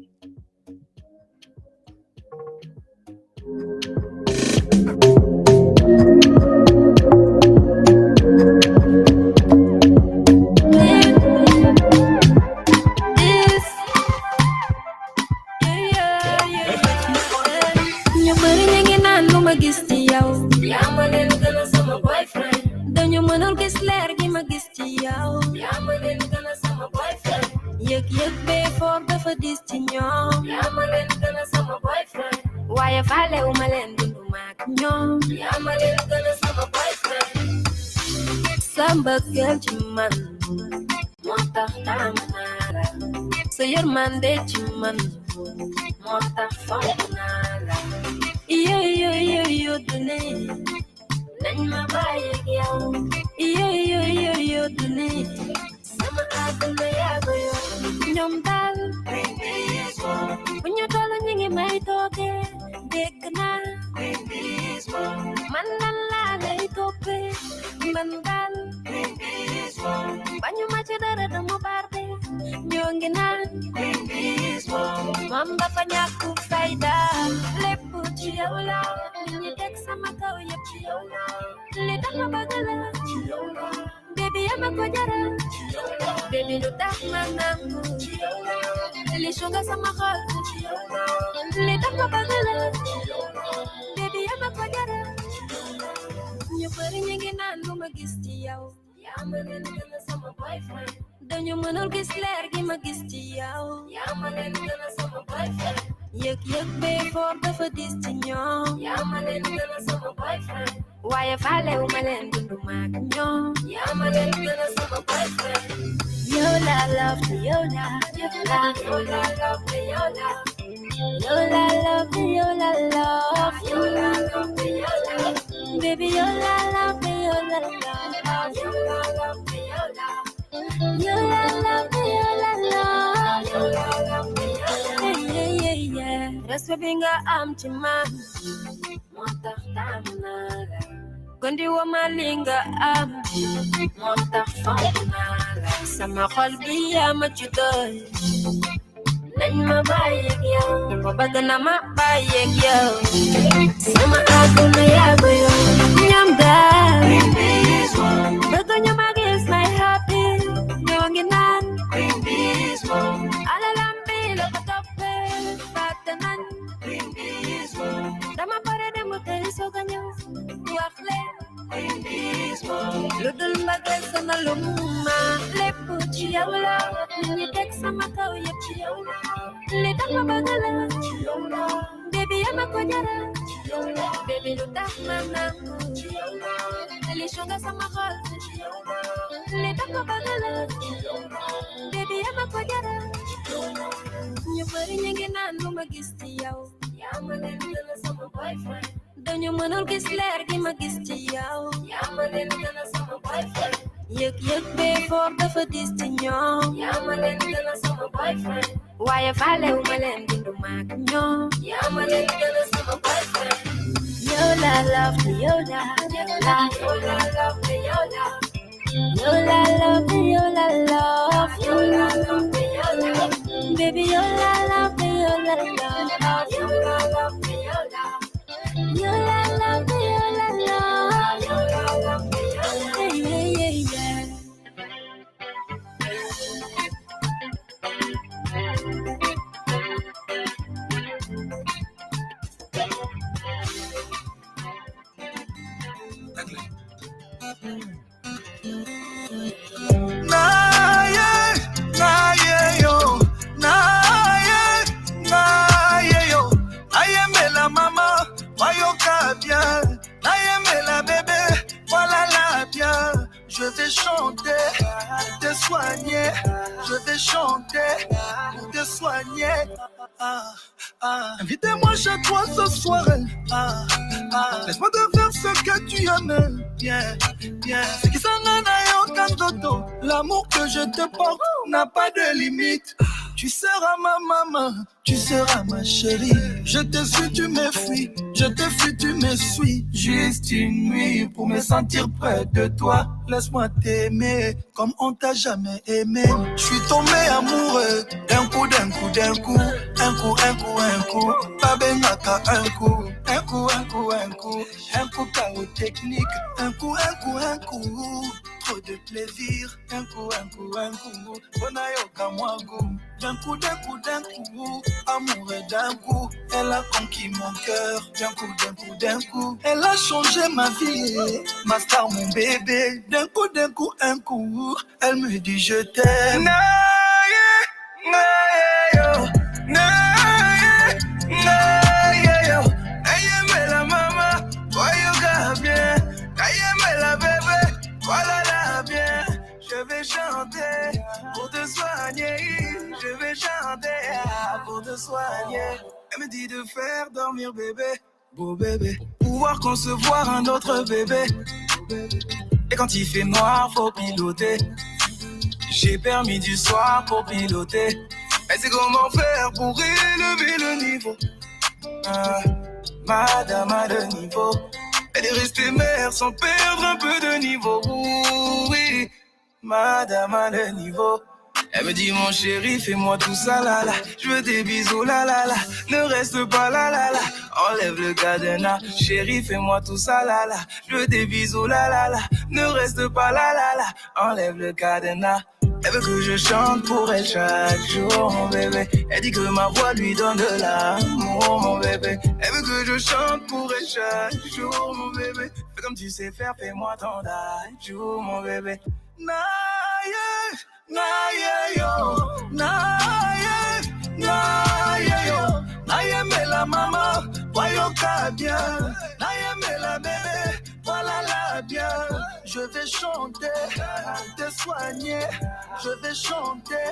Why if I let my land in my no? I'm a little gonna summer boyfriend. Samba girl, man. Monta tamara. So your man de man. Monta fonara. Yo, dune. Nany ma baye yo. Yo, dune. Sama aduna ya goyo. Nyom dal. When you tell a nigga my toke, big na. Man la lay tope. Mandal. Banyu machi dara da mo barde. Nyonge na. Mamba panyaku faida. Lepu chiola. Ninyi tek sama kau ya chiola. Leda ma bagala. Baby I'm a kojara. Baby lu tak manangu. Lishonga sama kau. Leda ma bagala. Baby I'm a kojara. You put in your hand, no magisti yao. Yaman and gonna summer boyfriend. Don't you man get slack, give magisti yao. Yaman and gonna summer boyfriend. Yek pay for the for this thing yo. Yaman and gonna summer boyfriend. Why if I let my land in the mark yo? Yaman and gonna summer boyfriend. Yola love to Yola. Yola love to Yola. Yola love to Yola love. Yola love to Yola. Baby, Yola love me, Yola love. Yola love me, Yola. Yola love me, Yola love. Yola love me, Yola. Yeah. That's what being a man. Monta tamnara. Gondi wa malinga monta famnara. Sama qalbi ya machudoy. Nany ma bayek yo. Mabagana ma bayek yo. Sama aduna ya goyo. Nyamda. Bagonya magis my happy. Nyonginan. Alalambi lo patope. Patanan. Dama pare de motel so ganyo. Wakle. Ludul magal sana lumma. Lepu chiawla. Nini tek sama kau ya chiawla. Leda ma bagala. Baby I'm a kojara. Baby lu tak manangu. Lishonga sama kau. Leda ma bagala. Baby I'm a kojara. You put in your hand, no magisti yao. Yaman and gonna summer boyfriend. Don't you man get slack, give magisti yao. Yaman and gonna summer boyfriend. Yek pay for the for this thing yo. Yaman and gonna summer boyfriend. Why if I let my land in the mark no? Yaman and gonna summer boyfriend. Yola love to Yola. Yola love to Yola. Yola love to Yola love. Yola love to Yola. Baby Yola love to Yola. la la. You la love me, you la. You la love me, you la la. You la love me, you la. Yeah, yeah, yeah. Je vais chanter, te soigner. Je vais chanter, te soigner. Invitez-moi chez toi ce soir. Laisse-moi te faire ce que tu aimes. Bien, bien. C'est qui s'en a aucun dodo. L'amour que je te porte n'a pas de limite. Tu seras ma maman, tu seras ma chérie. Je te suis, tu me fuis. Je te fuis, tu me suis. Juste une nuit pour me sentir près de toi. Laisse-moi t'aimer comme on t'a jamais aimé. Je suis tombé amoureux d'un coup, d'un coup, d'un coup. Un coup, un coup, un coup. Babenaka, un coup. Un coup, un coup, un coup. Un coup, chaos technique. Un coup, un coup, un coup. Trop de plaisir. Un coup, un coup, un coup. Bonayoka, moi, goût. D'un coup, d'un coup, d'un coup. Amoureux d'un coup. Elle a conquis mon cœur. D'un coup, d'un coup, d'un coup. Elle a changé ma vie. Ma star, mon bébé. D'un coup, un coup. Elle me dit je t'aime. Je vais chanter pour te soigner. Je vais chanter pour te soigner. Elle me dit de faire dormir bébé, beau bébé. Pouvoir concevoir un autre bébé. Et quand il fait noir, faut piloter. J'ai permis du soir pour piloter. Elle sait comment faire pour élever le niveau. Madame a le niveau. Elle est restée mère sans perdre un peu de niveau. Oui, madame a le niveau. Elle me dit mon chéri, fais-moi tout ça là là. Je veux des bisous là là là. Ne reste pas là là là. Enlève le cadenas. Chéri, fais-moi tout ça là là. Je veux des bisous là là là. Ne reste pas là là là. Enlève le cadenas. Elle veut que je chante pour elle chaque jour, mon bébé. Elle dit que ma voix lui donne de l'amour, mon bébé. Elle veut que je chante pour elle chaque jour, mon bébé. Fais comme tu sais faire, fais-moi ton jour, mon bébé. Naye, naye yo, naye, naye yo. Naye me la maman, voyoka bien. Naye me la bébé, voilà la bien. Je vais chanter pour te soigner. Je vais chanter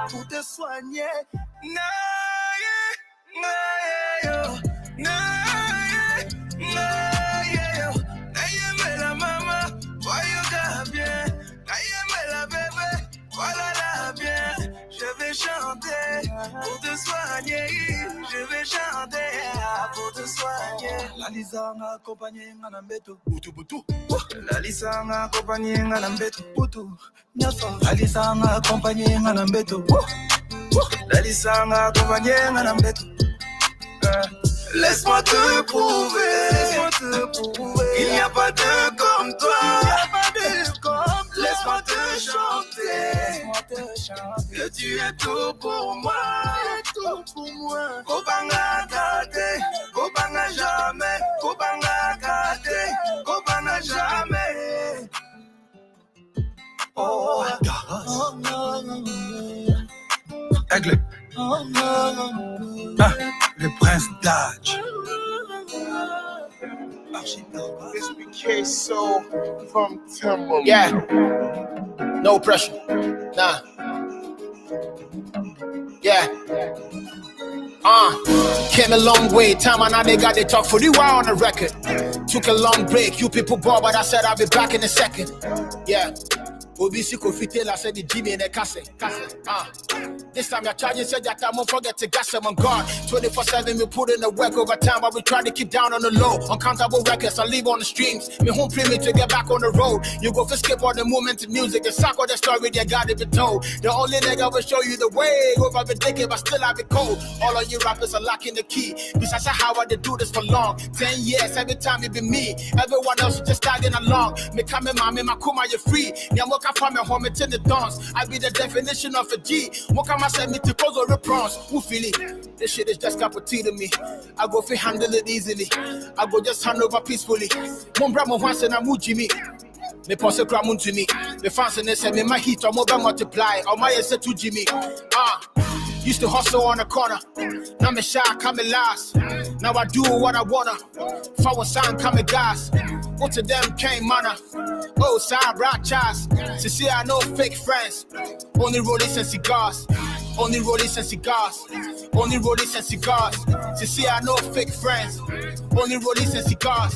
pour te soigner. Naye, naye yo, naye, naye yo. Naye me la maman, voyoka bien. Naye me la bébé, voilà la bien. Je vais chanter pour te soigner. Je vais chanter pour te soigner. La Lisa m'a accompagné à l'ambeto. Boutou boutou. La Lisa m'a accompagné à l'ambeto. Boutou. La Lisa m'a accompagné à l'ambeto. La Lisa m'a accompagné à l'ambeto. Laisse-moi te prouver, il n'y a pas de comme toi. Laisse-moi te chanter, que tu es tout pour moi. Kobanga kate, kobanga jamais, kobanga kate, kobanga jamais. Oh, Aigle. Le prince d'Adj. This BK Soul from Timberland. Yeah, no pressure. Nah. Yeah. Came a long way. Time and now they got they talk for the while on the record. Took a long break. You people bought, but I said I'll be back in a second. Yeah. Obisi Kofite, I said the Jimmy in the cassette. This time your charges said that I won't forget to gas them on guard. 24/7, we put in the work over time, but we try to keep down on the low. Uncountable records, I leave on the streams. Me home premium to get back on the road. You go for skip all the movement in music, the sack of the story, they got it be told. The only nigga will show you the way. Go I've been thinking, but still I be cold. All of you rappers are lacking the key. Besides how I do this for long. 10 years, every time it be me. Everyone else is just tagging along. Me coming, mommy, my kuma, you're free. Yeah, mocha from my home, it's in the dance. I be the definition of a G. Mocha send me to cause or a prawns. Who feel it? This shit is just cup of tea to me. I go fi handle it easily. I go just hand over peacefully. Mombra mo once and I muji me. Me pose kramun to me. The fans and they say me my heat or more multiply. Or my essay to Jimmy. Used to hustle on the corner. Now me shy, coming last. Now I do what I wanna. Forward sign, coming gas. What to them came manna. Oh, side rock chas. See, I know fake friends. Only rollies and cigars. Only rollies and cigars. Only rollies and cigars. See, I know fake friends. Only rollies and cigars.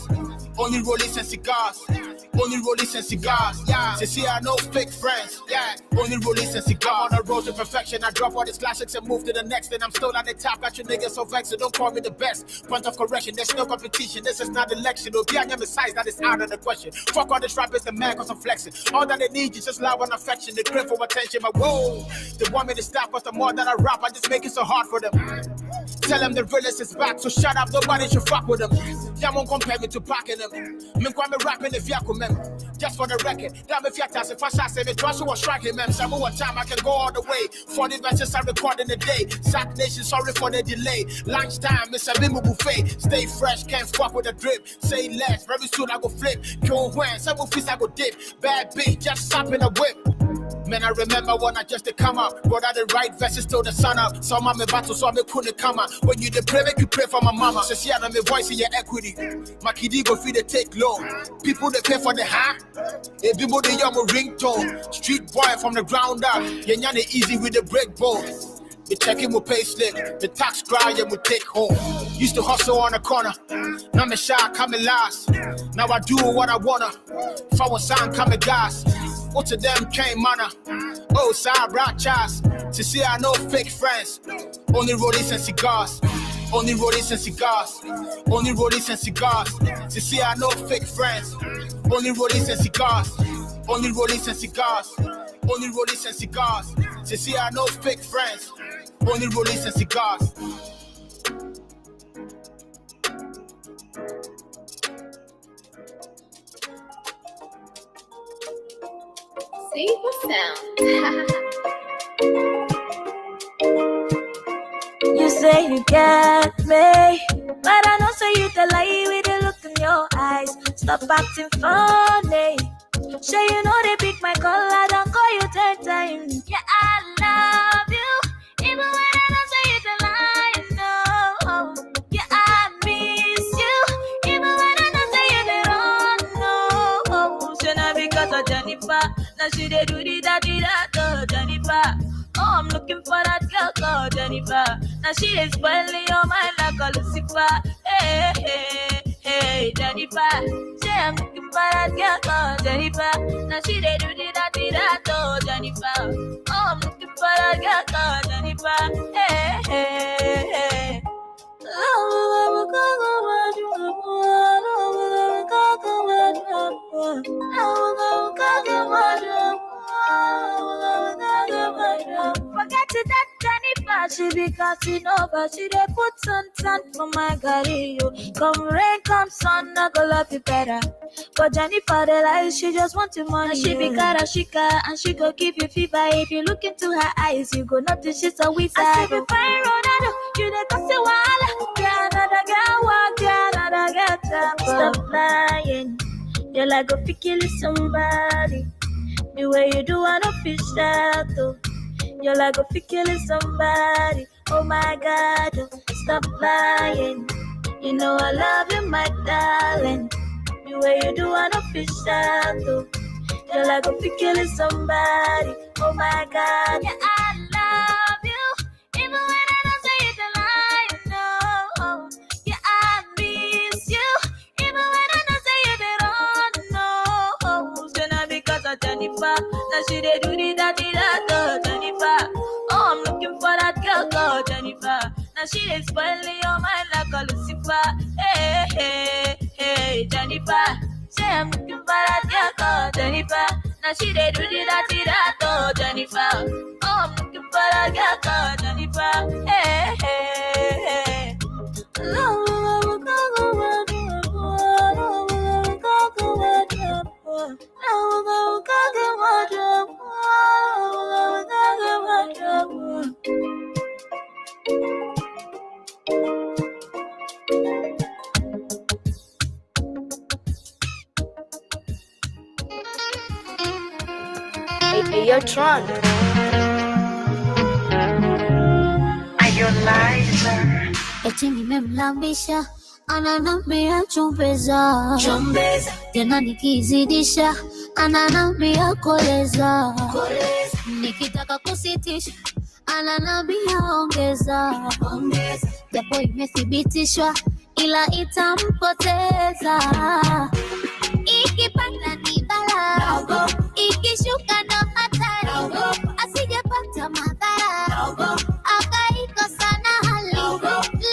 Only rollies and cigars. Only rollies and cigars. Yeah. See, I know fake friends. Yeah. Only rollies and cigars. On the road to perfection, I drop all these classics and move to the next. And I'm still at the top. Got you niggas so vexed, so don't call me the best. Point of correction, there's no competition. This is not election. No, yeah, I'm size, that is out of the question. Fuck all this rappers, the man, cause I'm flexing. All that they need is just love and affection. They crave for attention, but whoa. They want me to stop, cause the more that I rap, I just make it so hard for them. Tell them the realest is back, so shut up, nobody should fuck with them. Y'all won't compare me to packing them. Me when me rapping if y'all come just for the record, damn if y'all if I say me trust was striking them. Some more time I can go all the way. 40 verses I record in a day. Sack Nation, sorry for the delay. Lunchtime, it's a Bimu buffet. Stay fresh, can't fuck with the drip. Say less, very soon I go flip. Kill when, some feast I go dip. Bad bitch, just stop in a whip. Man, I remember when I just to come up. Got out the right verses till the sun up. So my battle, so I couldn't come out. When you pray, make you pray for my mama. So see, I'm voice in your equity. My kiddie go feed the take low. People they pay for the high. If people they young ringtone. Street boy from the ground up. Yeah, easy with the breakbone. We check him with pay slip. The tax cry and we take home. Used to hustle on the corner. Now me shy, coming last. Now I do what I wanna. Forward sign, coming gas. What to them came manna. Oh, side rock chas. To see I know fake friends. Only rollies and cigars. Only rollies and cigars. Only rollies and cigars. To see I know fake friends. Only rollies and cigars. Only rollies and cigars. Only rollies and cigars. To see I know fake friends. Only rollies and cigars. Super sound. You say you got me, but I know say you the lie with the look in your eyes. Stop acting funny. Sure you know they pick my color, don't call you 10 times. Yeah, I love you, even when I don't say you the lie. No, yeah, I miss you, even when I don't say you the wrong. No, so now because of Jennifer, now she they do the that, Jennifer. Oh, I'm looking for that girl called Jennifer. Now she is spoiling your mind like a Lucifer. Hey, hey, hey, Jennifer. Say I'm looking for that girl called Jennifer. Now she they do the that, oh, Jennifer. Oh, I'm looking for that girl called Jennifer. Hey, hey, hey. Forget it that Jennifer, she be cutting over. She dey put sun for my career. Come rain, come sun, I go love you better. But Jennifer, the lies, she just want your money. And she be karashika, and she go give you fever. If you look into her eyes, you go notice she's a wizard. I see you fine, Ronaldo, you dey cause you wall. Yeah, another girl walk, yeah, another girl tap. Stop lying, you're like a kill somebody. The way you do, I don't feel shy, though. You're like a kill somebody. Oh my God, stop lying. You know I love you, my darling. The way you do, I don't feel shy, though. You're like a kill somebody. Oh my God, yeah, I love you, even when I don't say it a lie. No, yeah, I miss you, even when I don't say it at all. No, so not because of Jennifer. Now she dey do the dirty that, Jennifer. Oh, I'm looking for that girl called Jennifer. Now she dey spoiling your mind like a Lucifer. Hey, hey, hey, Jennifer. Say I'm looking for that girl called Jennifer. Now she dey do the dirty that, Jennifer. Oh, I'm looking for that girl called Jennifer. Hey, hey, hey. Hey, yo, Tron. Are you liar? Eti nimemlambisha ananambia chumbeza, chumbeza. Tena nikizidisha ananambia koleza, koleza. Nikitaka kusitisha ananambia ongeza, ongeza. Japo imethibitishwa ila itampoteza. Ikipanda ni bala, ikishuka ndo hatari, asijapata madhara, akaikosa na hali,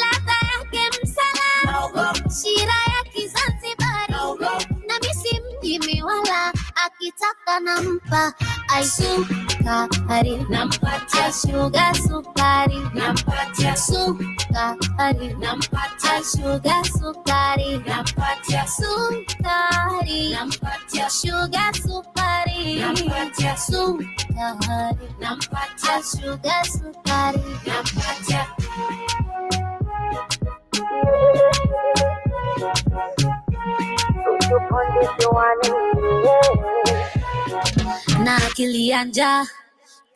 ladha yake msala, shira ya Kizanzibari, na misi mjimi wala, akitaka nampa aisukari, nampatia sugar sukari, nampatia sukari, nampatia sugar sukari, nampatia sukari, nampatia sugar sukari, nampatia sukari, nampatia sugar sukari, nampatia. Na akili ya njaa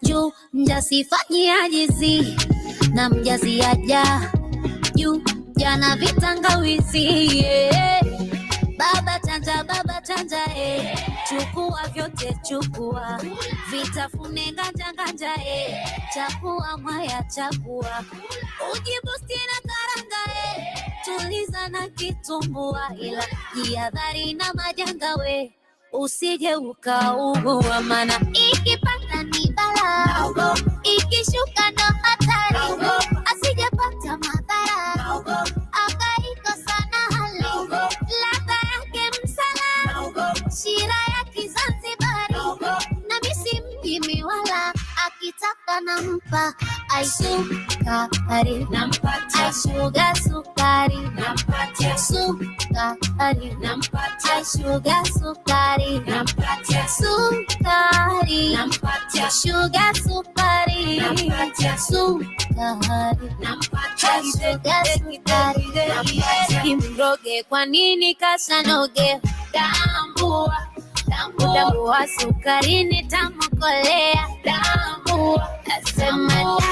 juu mjasifanyi ajizi, na mjazi aja juu jana vitangawizi, yeah. Baba chanja, chukua vyote chukua, vitafune nganja, chakua mwaya chakua, ujibusti na karanga, tuliza na kitumbua, ila jihadhari na majanga we, usije ukaugua, mana ikipanda ni bala, ikishuka ndo hatari, asijapata madhara, akaikosa na hali, ladha yake msala, shira ya Kizanzibari, na misi mjimi wala, akitaka nampa aisukari, nampatia sugar sukari, nampatia sukari, nampatia sugar sukari, nampatia sukari, nampatia sugar sukari, nampatia sukari, nampatia sugar sukari. Imroge kwa nini kasanoge, tambua tambua sukari ni tamukolea, tambua nasema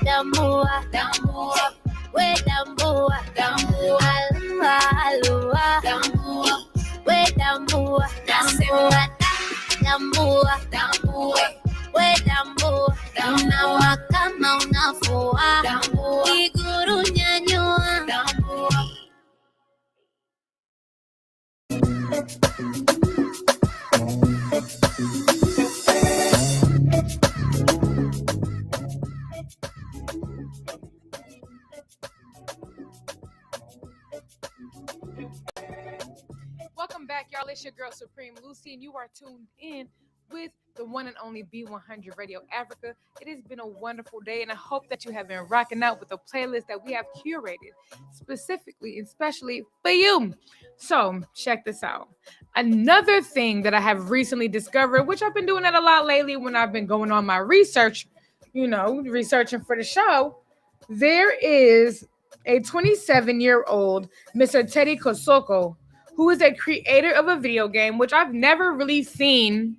tambua tambua we tambua tambua alua tambua we tambua nasema tambua tambua we tambua unawa kama unafua iguru nyanyua tambua. Welcome back, y'all. It's your girl Supreme Lucy, and you are tuned in with the one and only Be100 Radio Africa. It has been a wonderful day, and I hope that you have been rocking out with the playlist that we have curated specifically and especially for you. So check this out. Another thing that I have recently discovered, which I've been doing that a lot lately when I've been going on my research, researching for the show, there is a 27-year-old Mr. Teddy Kosoko, who is a creator of a video game, which I've never really seen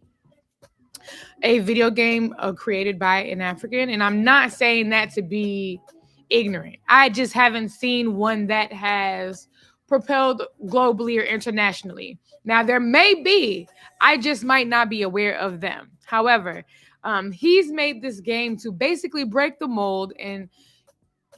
a video game created by an African. And I'm not saying that to be ignorant. I just haven't seen one that has propelled globally or internationally. Now, there may be, I just might not be aware of them. However, he's made this game to basically break the mold and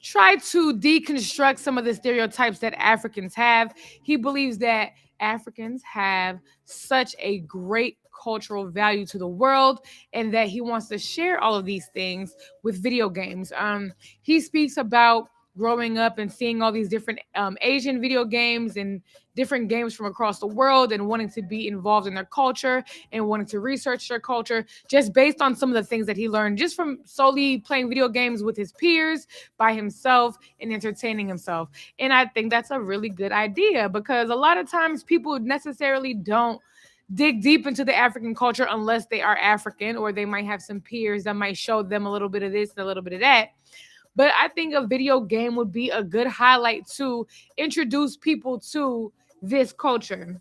try to deconstruct some of the stereotypes that Africans have. He believes that Africans have such a great cultural value to the world, and that he wants to share all of these things with video games. He speaks about growing up and seeing all these different Asian video games and different games from across the world, and wanting to be involved in their culture and wanting to research their culture, just based on some of the things that he learned just from solely playing video games with his peers, by himself, and entertaining himself. And I think that's a really good idea, because a lot of times people necessarily don't dig deep into the African culture unless they are African, or they might have some peers that might show them a little bit of this and a little bit of that. But I think a video game would be a good highlight to introduce people to this culture.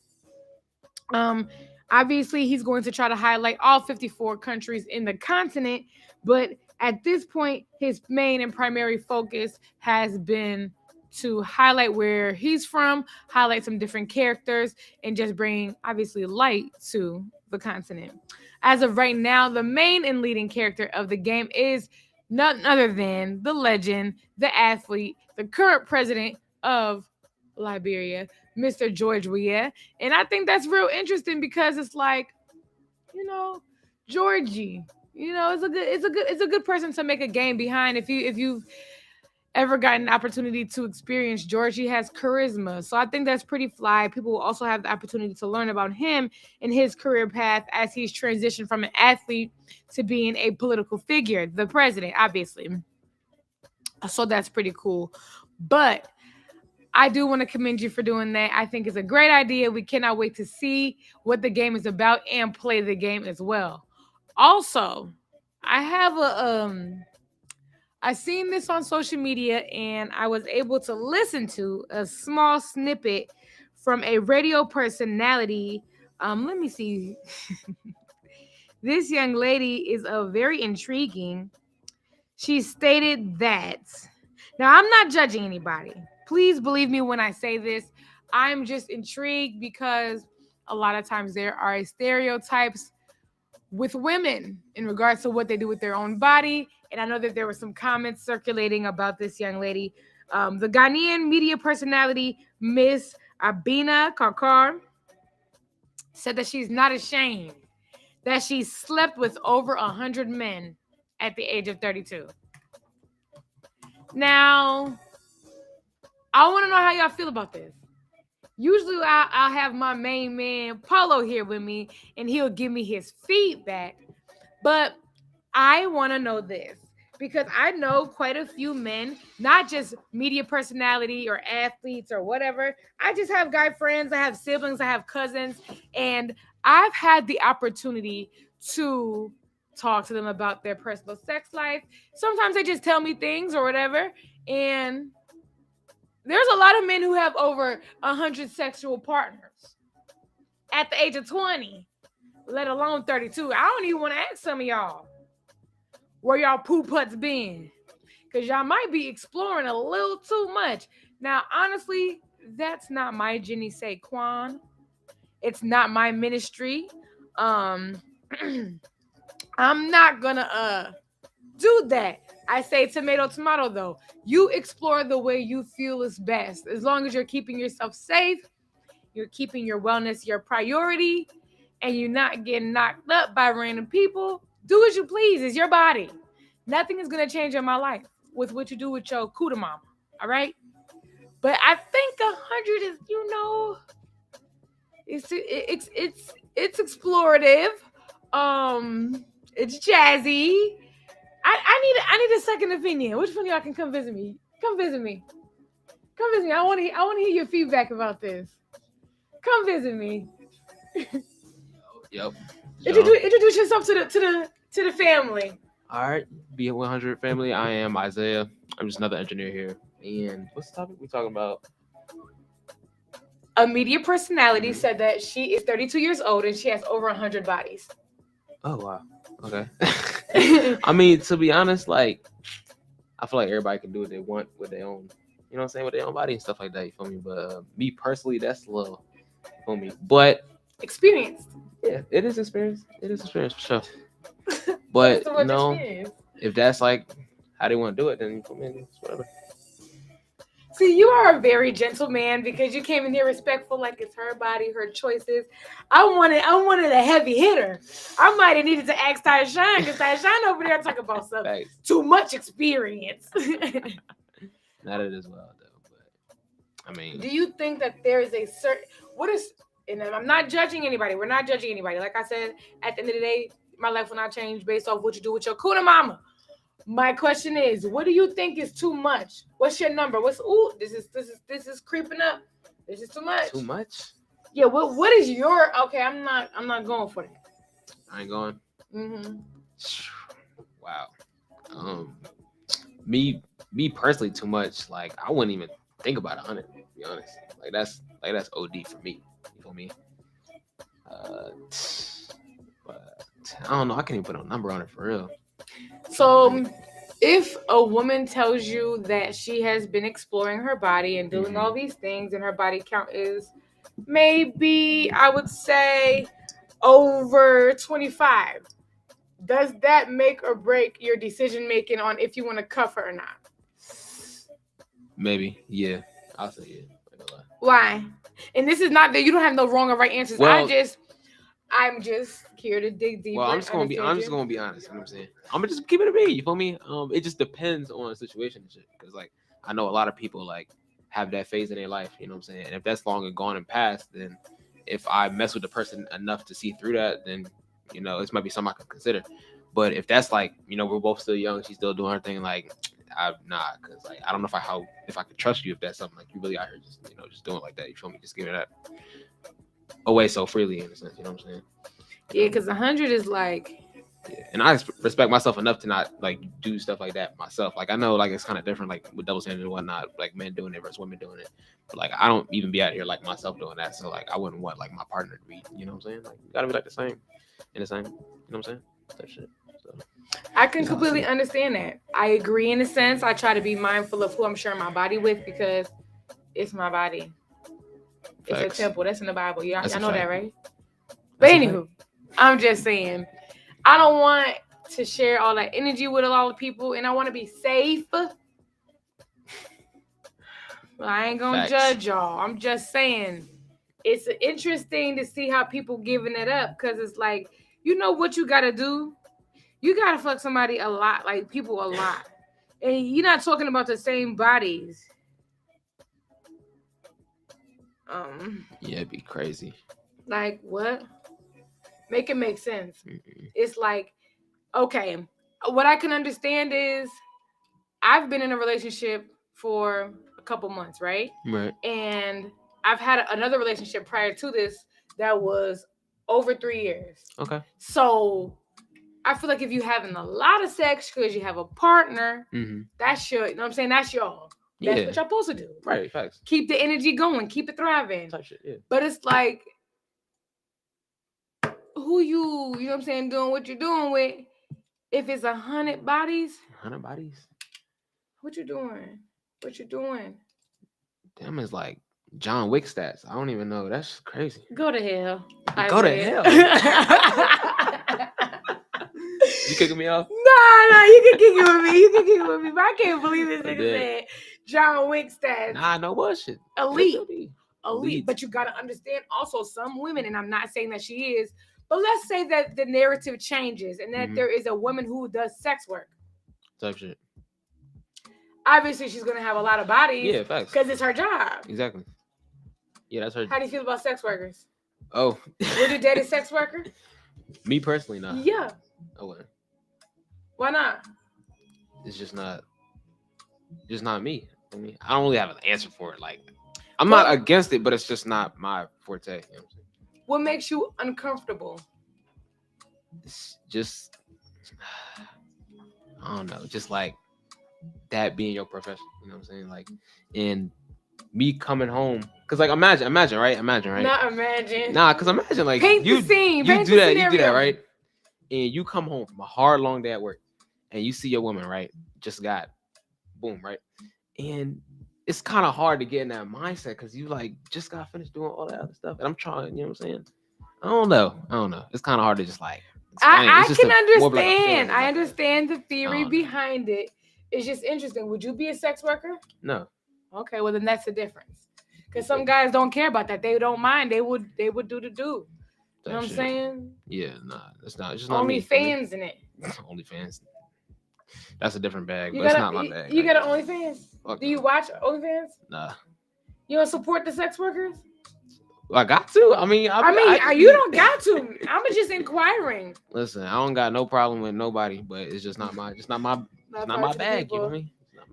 Obviously, he's going to try to highlight all 54 countries in the continent, but at this point, his main and primary focus has been to highlight where he's from, highlight some different characters, and just bring, obviously, light to the continent. As of right now, the main and leading character of the game is none other than the legend, the athlete, the current president of Liberia, Mr. George Weah. And I think that's real interesting, because it's like, Georgie, it's a good person to make a game behind. If you've ever gotten an opportunity to experience George, he has charisma. So I think that's pretty fly. People will also have the opportunity to learn about him and his career path as he's transitioned from an athlete to being a political figure, the president, obviously. So that's pretty cool. But I do want to commend you for doing that. I think it's a great idea. We cannot wait to see what the game is about and play the game as well. Also, I have I seen this on social media, and I was able to listen to a small snippet from a radio personality. Let me see. This young lady is very intriguing. She stated that, now I'm not judging anybody. Please believe me when I say this. I'm just intrigued because a lot of times there are stereotypes with women in regards to what they do with their own body. And I know that there were some comments circulating about this young lady. The Ghanaian media personality, Miss Abina Kakar, said that she's not ashamed that she slept with over 100 men at the age of 32. Now, I want to know how y'all feel about this. Usually I'll have my main man, Paulo, here with me, and he'll give me his feedback. But I want to know this, because I know quite a few men, not just media personality or athletes or whatever. I just have guy friends, I have siblings, I have cousins, and I've had the opportunity to talk to them about their personal sex life. Sometimes they just tell me things or whatever, and there's a lot of men who have over 100 sexual partners at the age of 20, let alone 32. I don't even want to ask some of y'all where y'all poo-putts been, because y'all might be exploring a little too much. Now, honestly, that's not my Jenny Say Quan. It's not my ministry. I'm not gonna do that. I say tomato, tomato, though. You explore the way you feel is best. As long as you're keeping yourself safe, you're keeping your wellness your priority, and you're not getting knocked up by random people, do as you please. It's your body. Nothing is going to change in my life with what you do with your cooter mama. All right? But I think 100 is, it's explorative. It's jazzy. I need a second opinion. Which one of y'all can come visit me? Come visit me. Come visit me. I want to hear your feedback about this. Come visit me. Yep. Introduce yourself to the family. All right, Be100 family. I am Isaiah. I'm just another engineer here. And what's the topic we talking about? A media personality said that she is 32 years old and she has over 100 bodies. Oh wow. Okay. I mean, to be honest, like, I feel like everybody can do what they want with their own, you know what I'm saying, with their own body and stuff like that. You feel me? But me personally, that's a little, you feel me? But experienced. Yeah, it is experience. It is experience for sure. But so you know, if that's like how they want to do it, then you feel me? It's whatever. See, you are a very gentle man because you came in here respectful, like it's her body, her choices. I wanted a heavy hitter. I might have needed to ask Tyshawn because Tyshawn over there talking about something too much experience. Not it as well though, but I mean, do you think that there is a certain and I'm not judging anybody. We're not judging anybody. Like I said, at the end of the day, my life will not change based off what you do with your kuna mama. My question is, what do you think is too much? What's your number? This is creeping up. This is too much. Too much? Yeah, what is your okay, I'm not going for that. I ain't going. Mm-hmm. Wow. Me personally too much. Like I wouldn't even think about 100, to be honest. Like that's OD for me. You feel me? But I don't know. I can't even put a number on it for real. So, if a woman tells you that she has been exploring her body and doing all these things, and her body count is maybe, I would say, over 25, does that make or break your decision making on if you want to cuff her or not? Maybe, yeah. I'll say yeah. Why? And this is not that you don't have no wrong or right answers. Well, I'm just here to dig deeper. Well, I'm just gonna be honest. You know what I'm saying? I'm gonna just keep it a beat. You feel me? It just depends on the situation and shit. Because like I know a lot of people like have that phase in their life. You know what I'm saying? And if that's long and gone and past, then if I mess with the person enough to see through that, then you know this might be something I could consider. But if that's like we're both still young, she's still doing her thing, like because like I don't know if I could trust you if that's something like you really out here just doing it like that. You feel me? Just giving that away so freely in a sense. You know what I'm saying? Yeah, because 100 is like. Yeah, and I respect myself enough to not like do stuff like that myself. Like I know like it's kind of different, like with double standard and whatnot, like men doing it versus women doing it. But like I don't even be out here like myself doing that. So like I wouldn't want like my partner to be, you know what I'm saying? Like you gotta be like the same, you know what I'm saying? That shit. So. I can completely understand that. I agree in a sense. I try to be mindful of who I'm sharing my body with because it's my body. It's a temple. That's in the Bible. Y'all know that, right? But anywho, I'm just saying, I don't want to share all that energy with a lot of people, and I want to be safe. Well, I ain't gonna judge y'all. I'm just saying, it's interesting to see how people giving it up because it's like, you know what you gotta do? You gotta fuck somebody a lot, like people a lot, and you're not talking about the same bodies. Yeah, it'd be crazy. Like what? Make it make sense. Mm-hmm. It's like, okay, what I can understand is I've been in a relationship for a couple months, right? Right. And I've had another relationship prior to this that was over 3 years. Okay. So I feel like if you're having a lot of sex because you have a partner, that's your, you know what I'm saying? That's y'all. That's what y'all supposed to do. Right, facts. Keep the energy going. Keep it thriving. Type shit, yeah. But it's like, who you know what I'm saying, doing what you're doing with, if it's 100 bodies. 100 bodies? What you doing? What you doing? Damn, it's like John Wick stats. I don't even know. That's crazy. Go to hell. Go to hell. You kicking me off? No, you can kick it with me. But I can't believe this nigga said John Wick stats. Nah, no bullshit. Elite. But you gotta understand also some women, and I'm not saying that she is, but let's say that the narrative changes and that there is a woman who does sex work. Type shit. Obviously, she's gonna have a lot of bodies. Yeah, facts. Because it's her job. Exactly. Yeah, that's her. How do you feel about sex workers? Oh. Would you date a sex worker? Me personally, not. Yeah. Okay. Why not? It's just not me. I mean, I don't really have an answer for it. Like, I'm not against it, but it's just not my forte. You know what I'm saying? What makes you uncomfortable? It's just, I don't know, just like that being your profession. You know what I'm saying? Like, and me coming home, because like imagine, right? Imagine, right? Not imagine. Nah, because imagine like paint the scene. You do that, right? And you come home from a hard, long day at work, and you see your woman, right? Just got, boom, right? And it's kind of hard to get in that mindset because you like just got finished doing all that other stuff, and I'm trying. You know what I'm saying? I don't know. It's kind of hard to just like. I can understand. I understand the theory behind it. It's just interesting. Would you be a sex worker? No. Okay, well then that's the difference. Because some guys don't care about that. They don't mind. They would do the do. You know what I'm saying? Yeah, nah, that's not. It's just not Only me. fans in it. OnlyFans. That's a different bag, You but it's got not my bag. You got an OnlyFans? Fuck Do you watch OnlyFans? Nah. You don't support the sex workers? I got to. I mean, you don't got to. I'm just inquiring. Listen, I don't got no problem with nobody, but it's just not my bag. You know what I mean?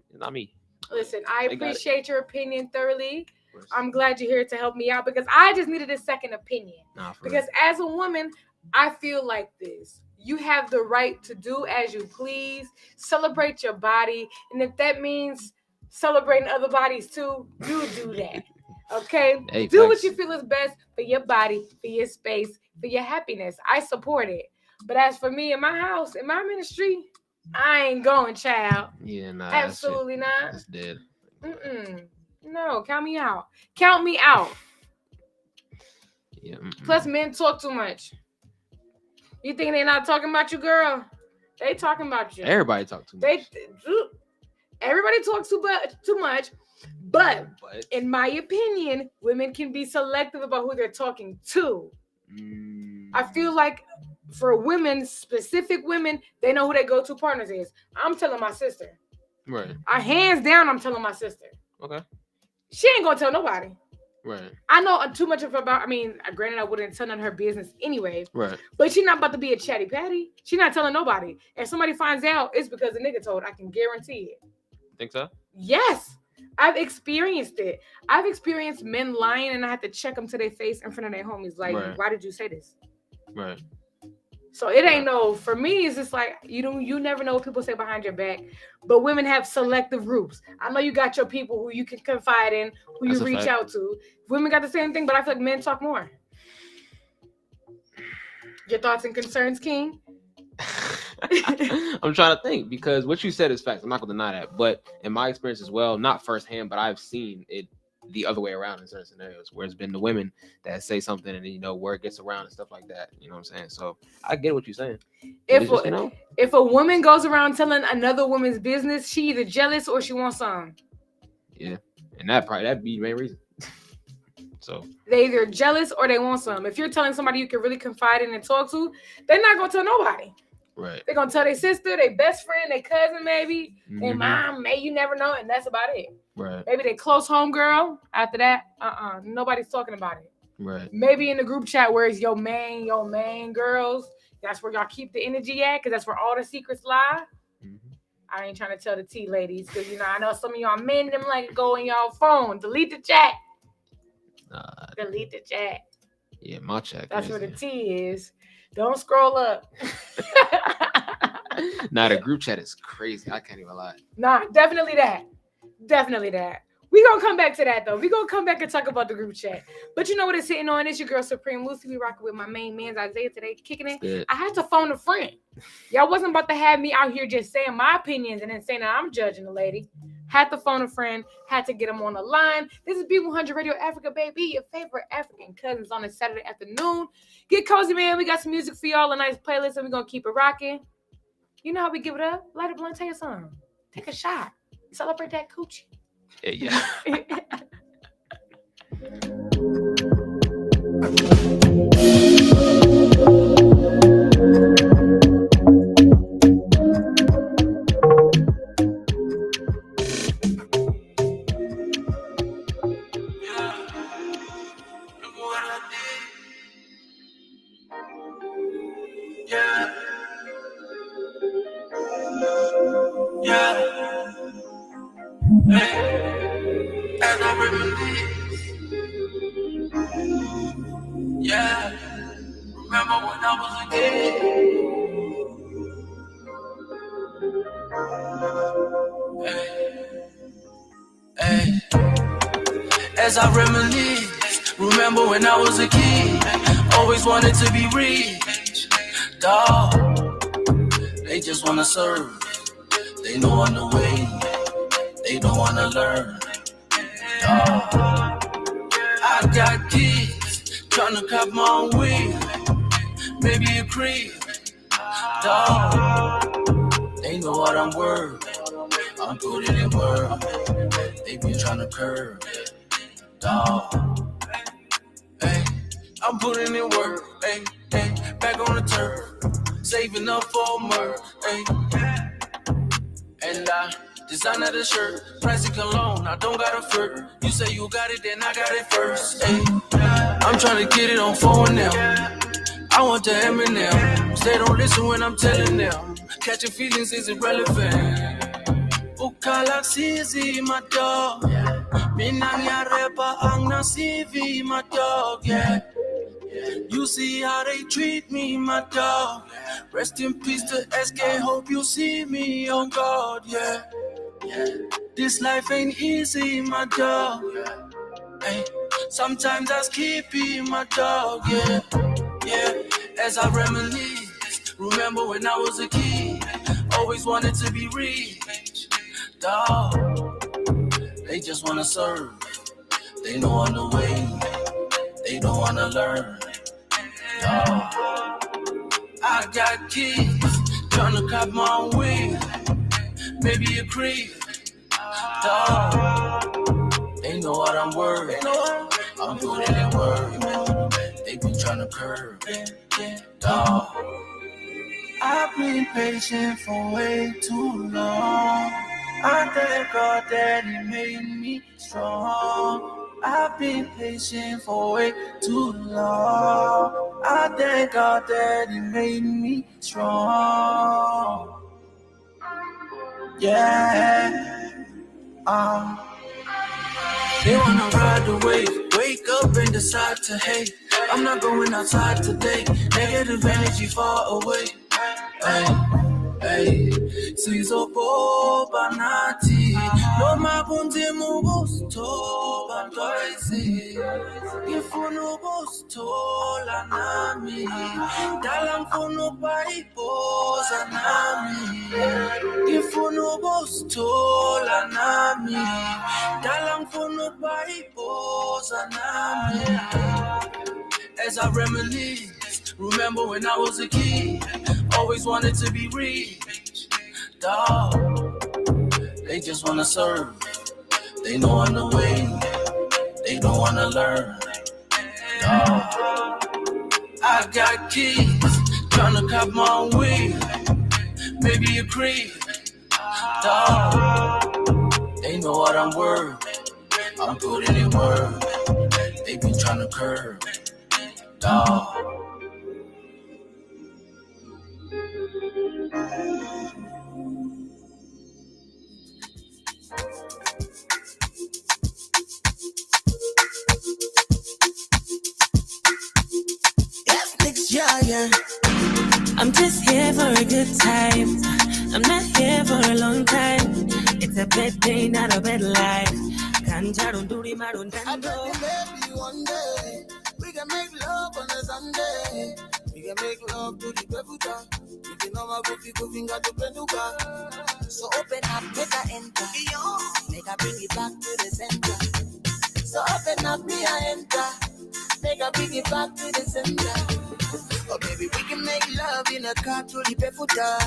It's not me. Listen, I appreciate your opinion thoroughly. I'm glad you're here to help me out because I just needed a second opinion. Because as a woman, I feel like this. You have the right to do as you please, celebrate your body, and if that means celebrating other bodies too, you do that. Okay? Hey, do thanks. what you feel is best for your body, for your space, for your happiness. I support it. But as for me in my house, in my ministry, I ain't going, child. Yeah, nah. Absolutely not. That's dead. No, count me out. Count me out. Yeah. Plus, men talk too much. You think they're not talking about you, girl? They talking about you. Everybody talk too much. Everybody talks too much. But in my opinion, women can be selective about who they're talking to. I feel like for women, specific women, they know who their go-to partners is. I'm telling my sister. Right. Hands down, I'm telling my sister. Okay. She ain't gonna tell nobody. Right. I know too much about. I mean, granted, I wouldn't tell none of her business anyway. Right. But she's not about to be a chatty patty. She's not telling nobody. If somebody finds out, it's because the nigga told. I can guarantee it. Think so? Yes, I've experienced it. I've experienced men lying, and I had to check them to their face in front of their homies. Like, why did you say this? Right. So it ain't no. For me, it's just like you never know what people say behind your back. But women have selective groups. I know you got your people who you can confide in, who you reach out to. Women got the same thing, but I feel like men talk more. Your thoughts and concerns, King? I'm trying to think because what you said is facts. I'm not going to deny that. But in my experience as well, not firsthand, but I've seen it the other way around in certain scenarios where it's been the women that say something and, word gets around and stuff like that. You know what I'm saying? So I get what you're saying. If a woman goes around telling another woman's business, she either jealous or she wants some. Yeah. And that'd be the main reason. So they either jealous or they want some. If you're telling somebody you can really confide in and talk to, they're not going to tell nobody. Right. They're going to tell their sister, their best friend, their cousin, maybe, their mom, maybe you never know. And that's about it. Right. Maybe they close home girl. After that, nobody's talking about it. Right. Maybe in the group chat where it's your main girls. That's where y'all keep the energy at because that's where all the secrets lie. I ain't trying to tell the tea ladies because, I know some of y'all men, them like go in y'all phone. Delete the chat. Delete the chat. Yeah, my chat. That's where the tea is. Don't scroll up. Nah, the group chat is crazy. I can't even lie. Nah, definitely that. Definitely that. We gonna come back to that though. We gonna come back and talk about the group chat. But you know what it's sitting on? It's your girl Supreme Lucy. We rocking with my main man's Isaiah today, kicking it. Good. I had to phone a friend. Y'all wasn't about to have me out here just saying my opinions and then saying that I'm judging the lady. Had to phone a friend. Had to get him on the line. This is Be100 Radio Africa, baby. Your favorite African cousins on a Saturday afternoon. Get cozy, man. We got some music for y'all. A nice playlist, and we're gonna keep it rocking. You know how we give it up? Light a blunt, tell you something. Take a shot. Celebrate that coochie. Yeah. As I reminisce, remember when I was a kid. As I reminisce, remember when I was a kid. Always wanted to be rich, dawg. They just wanna serve. They know on the way. They don't wanna learn. I got kids trying to cop my own wheel, maybe a crib. Dog, they know what I'm worth. I'm putting in work. they be tryna curve. Dog. Hey, I'm putting in work. Hey, hey, back on the turf, saving up for murder. Hey, and I design the shirt, pricey cologne. I don't got a flirt. You say you got it, then I got it first. Hey, I'm trying to get it on phone now. I want the Eminem. They don't listen when I'm telling them. Catching feelings is irrelevant. Ukala sizi my dog. Minanya repa ang na CV my dog. Yeah. You see how they treat me, my dog. Rest in peace to SK. Hope you see me on God. Yeah. This life ain't easy, my dog. Hey. Sometimes I keep being my dog. Yeah. Yeah. As I reminisce, remember when I was a kid, always wanted to be rich. Dog, they just wanna serve. They know on the way, they don't wanna learn. Dog, I got kids tryna cop my own wig, maybe a crib. Dog, they know what I'm worth. I'm putting in work. They be tryna curve. Dog, I've been patient for way too long. I thank God that He made me strong. I've been patient for way too long. I thank God that He made me strong. Yeah. They wanna ride the wave, wake up and decide to hate. I'm not going outside today. Negative energy far away. Hey. Hey, sizo banati, no magunze mugusto bantoisi. Ifunu gusto la nami, dalam funu paipo zanami. Ifunu gusto la nami, dalam funu paipo zanami. As I reminisce, remember when I was a kid, always wanted to be rich. Dog, they just wanna serve. They know on the way, they don't wanna learn. Dog, I got kids tryna cop my own wig, maybe a crib. Dog, they know what I'm worth. I'm putting in work. They be tryna curve. Dog. Yeah. I'm just here for a good time. I'm not here for a long time. It's a bad day, not a bad life. Kanja don't do the maroon dando. Maybe one day we can make love on a Sunday. We can make love to the peputa. We can have a good finger to penuka. So open up, make a enter. Make a bring it back to the center. So open up, me a enter. Make a bring it back to the center. Oh baby, we can make love in a car to the peputa.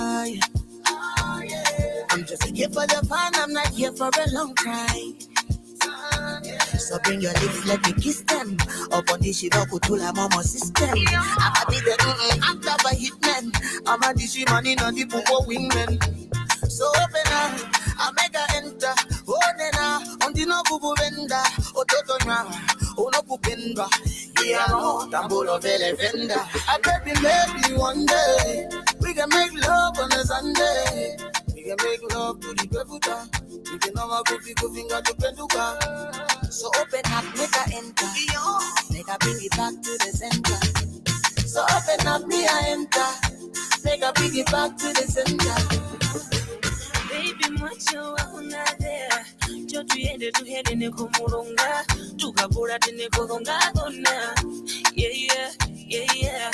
Oh yeah. I'm just here for the fun. I'm not here for a long time. So bring your lips, let me kiss them. Up on this shit, to la mama system. I'ma be the act of a hitman. I'ma dish money on the popo wingman. So open up, I make her enter. Oh nena, on the no bubu venda. Oh toto na, oh no pupenda. Yeah, no, tambolo vele venda. I baby, maybe one day we can make love on a Sunday. We can make love to the peputa. We can have a good finger to penuka. So open up, make her enter. Make her bring it back to the center. So open up, me I enter. Make her bring it back to the center. Baby, macho una there. Jo tuende tuhende ne kumurunga. Tukabura tene kuronga gona. Yeah.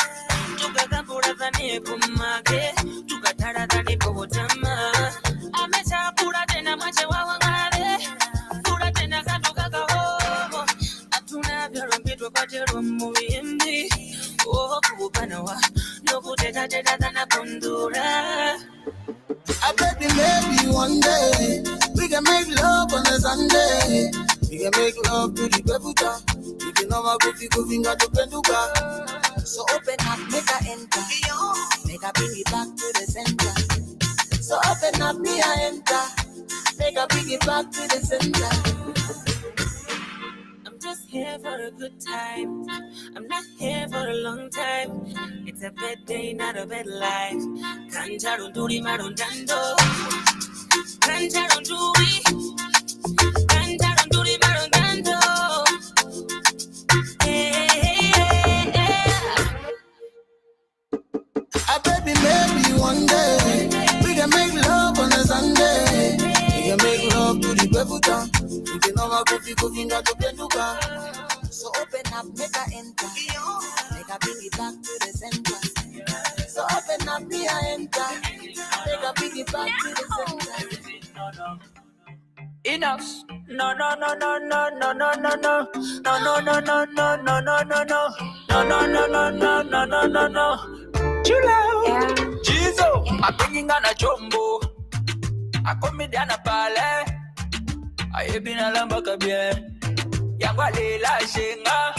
Tukakabura tane kumage. Tukatara tane kogotama. Amechapura tena macho wangare. Pura tena katuka kaho. Atuna vyarambitwa patero muvimbi. Oh kubanawa. Nokuteta tena kundura. I bet maybe one day we can can make love on a Sunday. We can make love to the Bebuta. We can have a good finger to Penduka. So open up, make her enter. Make her bring it back to the center. So open up, me I enter. Make her bring it back to the center. I'm just here for a good time. I'm not here for a long time. It's a bad day, not a bad life. Can't do the marondando. Can't do it. Can't do the marondando. Baby, maybe one day we can make love on a Sunday. We can make love to the Bebuta. We can have a good finger to Penduka. So open up, make her enter. Make her bring it back to the center. So open up, me I enter. Make her bring it back to the center. Enough. No. No. Chill out. Jizo, I'm bringing on a jumbo. I come in down a pale. I have been a lambaka bien. Yangwale la shenga.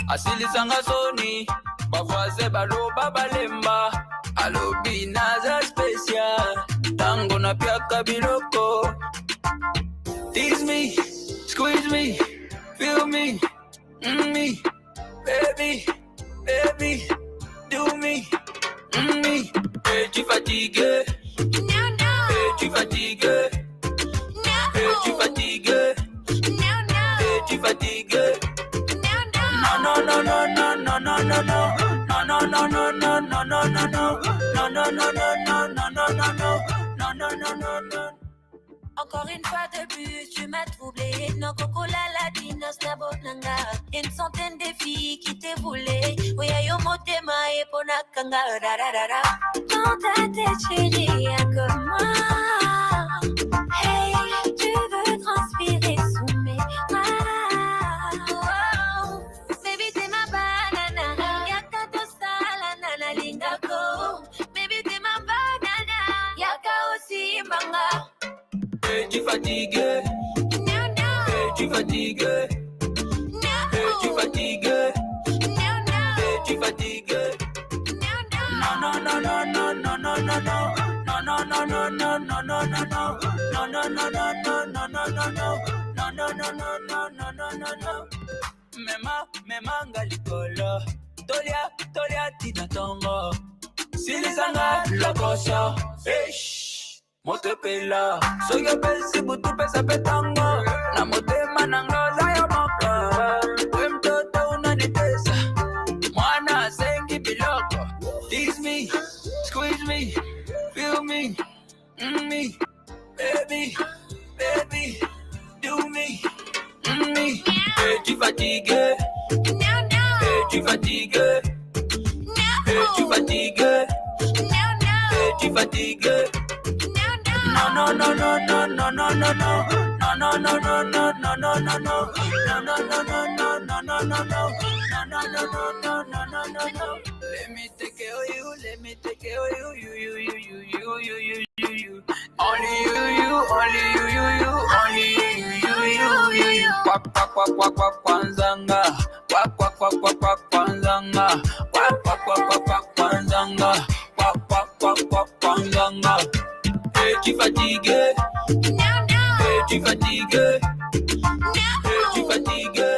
Asili sanga soni. Bafaze balo babalemba. Alo binaza special. Tango na piaka biloko. Tease me, squeeze me, feel me, me, baby, do me, me. Hey, tu fatigué? Hey, tu fatigué? Hey, tu fatigué? Hey, tu fatigué? No. Encore une fois de plus, tu m'as troublé. Non, coco la latinos, la bonanga. Une centaine de filles qui te voulaient. Oui, yo motema et ponakanga. Dans ta tête, chérie, y'a comme moi. Hey, tu veux transpirer sous mes bras. Oh, baby, t'es ma banana. Y'a qu'à tout ça, la nana lingako. Baby, t'es ma banana. Y'a qu'à aussi manga. Hey, tu fatigué? No. Hey, tu fatigué? No. Hey, tu fatigué? No. Hey, tu fatigué? No. Mema ngalikolo. Tolia tina tongo. Silisanga la cosa. Motepela, soy yo pesi butu pesa petango. La motema nangoza yo moka. Mtoto unanitesa, mwana sengi biloko. Tease me, squeeze me, feel me, me, baby, do me, me. Hey, tu fatigué? Hey, tu fatigué? Hey, tu fatigué? Hey, tu fatigué? No. Let me take care of you. Only you. Quack kwanzanga. Quack kwanzanga. Quack kwanzanga. Quack kwanzanga. Hey, tu fatigué? Hey, tu fatigué? Hey, tu fatigué?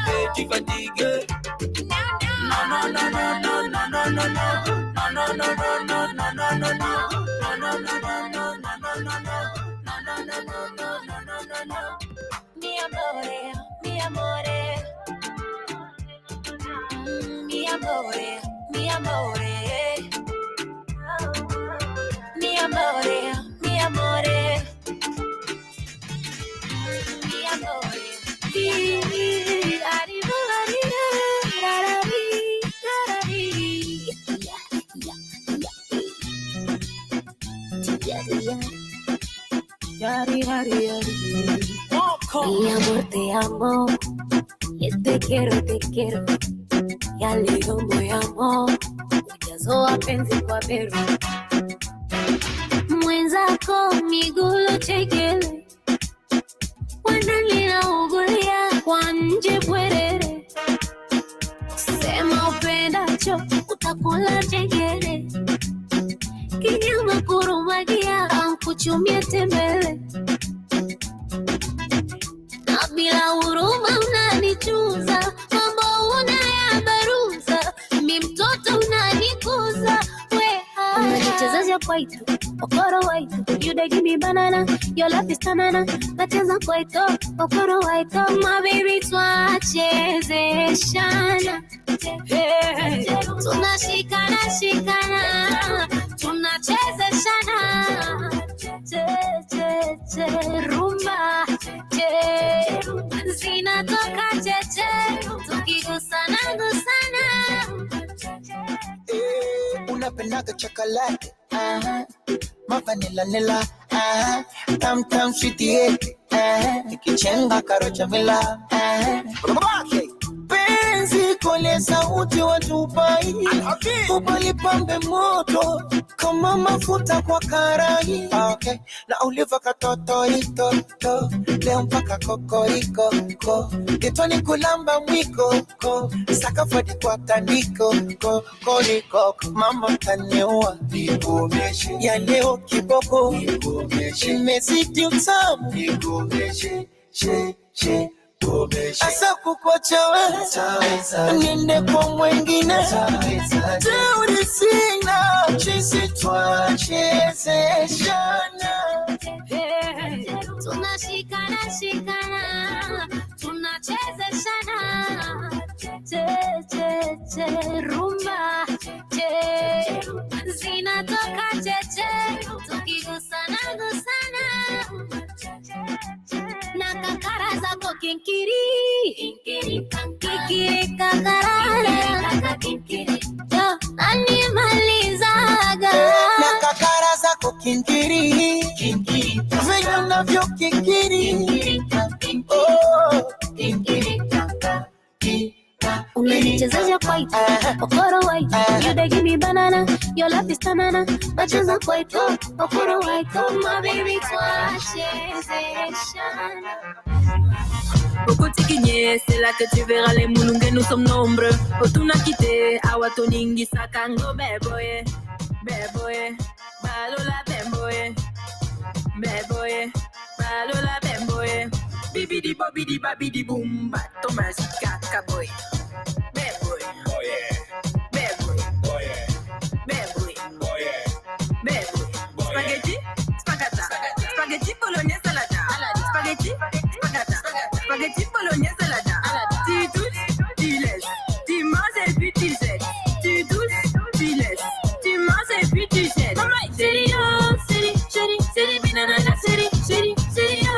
Hey, tu fatigué? Mi amore. Mi amore. Mi amore. Mi amore. Mi amore. Mi amore. Mi amor, te amo. Te quiero. Ya leo moyo amo. Ujazo wapenzi kwa beru. mwenzako migulo chekele, wanalina ugulia kwa nje bwerere, sema upendacho utakula chekele, kinyama kurumagia kuchumia tembele, na bila huruma unanichuza, mambo unayabaruza, mi mtoto unanikuza, unanichezesha kwaito, okoro waito, you dey give me banana, your love is tanana, nacheza kwaito, okoro waito, my baby twachezeshana, hey, tunashikana shikana, tunachezeshana, che rumba, che zinatoka che tukigusana gusana. Unapendaga chocolate, ma vanilla nilla, tam tam sweetie, nikichenga karocha mila, penzi kole sauti watupai, ubali pambe moto kama mafuta kwa karai, okay. Na uliva katoto ito to, leo mpaka kokoriko ko, getoni kulamba mwiko ko, sakafadi kwa tandiko ko, koriko mama taniua, nikumeshi ya leo kiboko, nikumeshi imezidi utamu, nikumeshi she asa kukocha wewe, niende kwa mwengine, teuri sina, chisi twachezeshana, tunashikana shikana, tunachezeshana, che rumba, che zinatoka che tukigusana gusana, na kakara zako kinkiri, kikiri kakarara, yo animalizaga, na kakara zako kinkiri, venye unavyo kikiri, oh, kinkiri kaka, unanichezesha kwaito, okoro waito, you dey give me banana, your love is tanana, nacheza kwaito, okoro waito, my baby twachezeshana. Au quotidien, c'est là que tu verras les moulungues, nous sommes nombreux. Otuna kite, awatoningi sakango, beboye, beboye, balola bemboye, beboye, balola bemboye. Bibidi bobidi babidi boom, bato mazika kaboy. Beboye, beboye, beboye, beboye. Spaghetti, spagata, spaghetti bolognaise salada, spaghetti, spagata, spaghetti bolognaise salada. Tu touches, tu laisses, tu manges et puis tu jettes. Tu touches, tu laisses, tu manges et puis tu jettes. Chérie, oh, chérie, chérie, chérie, binanana, chérie, chérie, chérie, oh,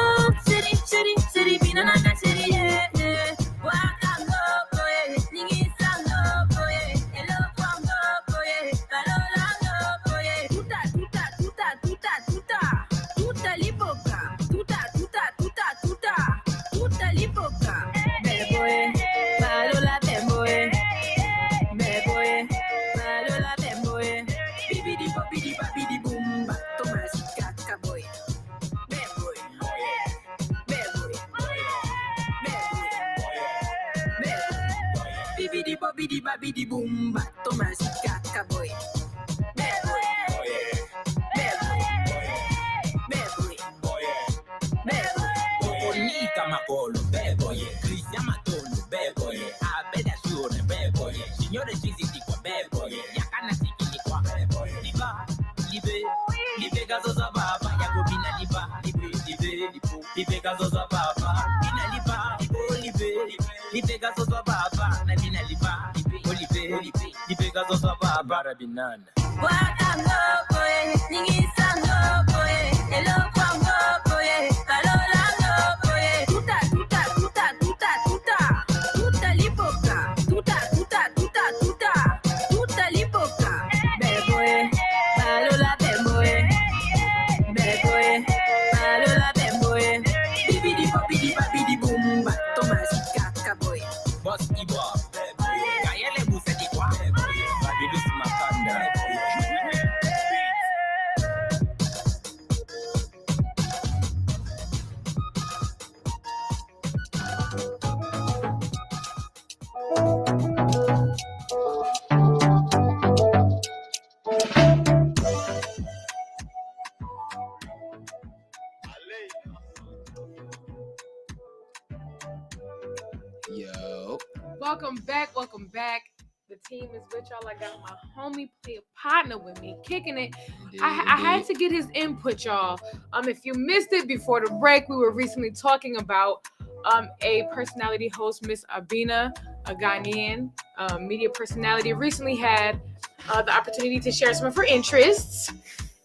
chérie, chérie, chérie, binanana, chérie, yeah, yeah. Wakango, boy, ningi sango, boy, hello, kwango, boy, alolango, boy. Tuta, tuta, tuta, tuta, tuta, tuta lipoka, tuta, tuta, tuta, tuta, tuta lipoka. Beboy, balola bemboy, beboy, balola bemboy. Bibidi bobidi babidi boom, bato mazika kaboy. Beboy, beboy, beboy, bibidi bobidi babidi boom, bato mazika kaboy. Beboy, beboy, beboy, beboy. Onika makolo, beboy, Christian matolo, beboy, abeda shure, beboy, signore chiziti kwa beboy, yakana sikini kwa beboy, liba, libe gazo za baba, yako bina liba, libe gazo za baba, bina liba, libe gazo za baba, na bina liba, libe gazo za baba, rabinana. Wakango boy, ningi sango boy, hello kwango boy, alolango boy. Tuta, tuta, tuta, tuta, tuta, tuta lipoka, tuta, tuta, tuta, tuta, tuta lipoka. Beboy, balola bemboy, beboy, balola bemboy. Bibidi bobidi babidi boom, bato mazika kaboy. Boss Ibo, Kayele Busedi kwa, Babilus Makanda. welcome back. The team is with y'all. I got my homie player partner with me, kicking it. I had to get his input, y'all. If you missed it before the break, we were recently talking about a personality host, Miss Abina, a Ghanaian media personality, recently had the opportunity to share some of her interests.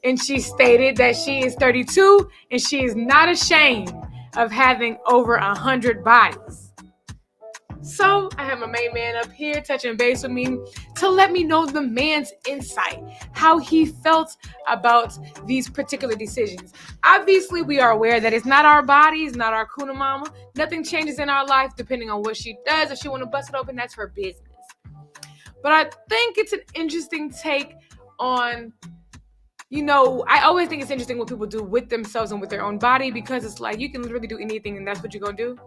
And she stated that she is 32 and she is not ashamed of having over 100 bodies. So I have my main man up here touching base with me to let me know the man's insight, how he felt about these particular decisions. Obviously, we are aware that it's not our bodies, not our kuna mama. Nothing changes in our life depending on what she does. If she want to bust it open, that's her business. But I think it's an interesting take on, you know, I always think it's interesting what people do with themselves and with their own body, because it's like you can literally do anything and that's what you're going to do.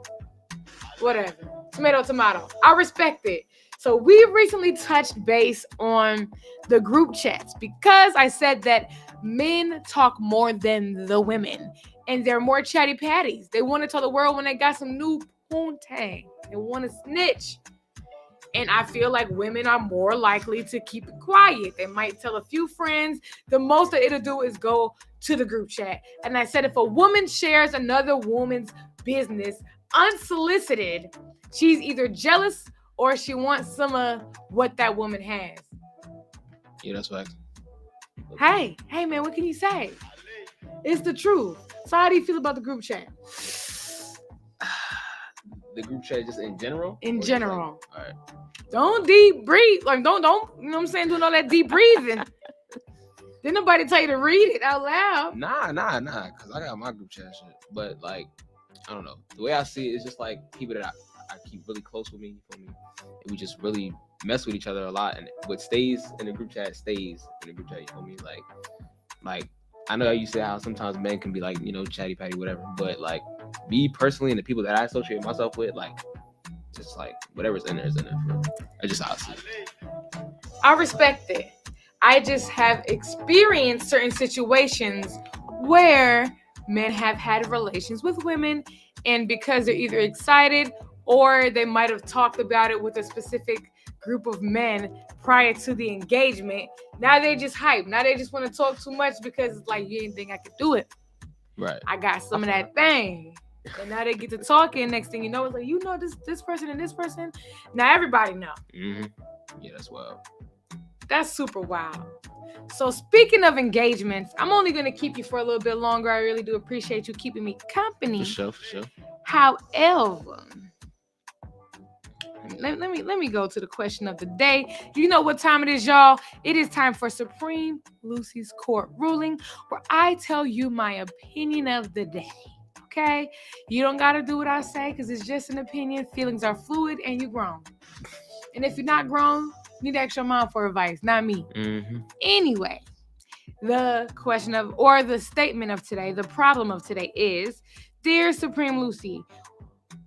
Whatever. Tomato, tomato. I respect it. So we recently touched base on the group chats because I said that men talk more than the women and they're more chatty patties. They want to tell the world when they got some new poontang. They want to snitch. And I feel like women are more likely to keep it quiet. They might tell a few friends. The most that it'll do is go to the group chat. And I said if a woman shares another woman's business unsolicited, she's either jealous or she wants some of what that woman has. Yeah, that's right. Hey man, what can you say? It's the truth. So how do you feel about the group chat? The group chat just in general? In general. Like, all right. Don't deep breathe. Like don't, you know what I'm saying? Doing all that deep breathing. Didn't nobody tell you to read it out loud? Nah, because I got my group chat shit. But like, I don't know. The way I see it is just like people that I keep really close with me, you feel me? And we just really mess with each other a lot. And what stays in the group chat stays in the group chat, you feel me? Like I know you say how sometimes men can be like, you know, chatty patty, whatever. But like me personally and the people that I associate myself with, like just like whatever's in there is in there. That's just how I see it. I respect it. I just have experienced certain situations where men have had relations with women, and because they're either excited or they might have talked about it with a specific group of men prior to the engagement, now they just hype. Now they just want to talk too much because it's like, you didn't think I could do it. Right. I got some of that thing. And now they get to talking. Next thing you know, it's like, you know, this person and this person. Now everybody know. Mm-hmm. Yeah, that's wild. That's super wild. So speaking of engagements, I'm only going to keep you for a little bit longer. I really do appreciate you keeping me company. For sure. However, let me go to the question of the day. You know what time it is, y'all? It is time for Supreme Lucy's Court Ruling, where I tell you my opinion of the day. Okay? You don't got to do what I say because it's just an opinion. Feelings are fluid and you're grown. And if you're not grown, you need to ask your mom for advice, not me. Mm-hmm. Anyway, the question of, or the statement of today, the problem of today is, Dear Supreme Lucy,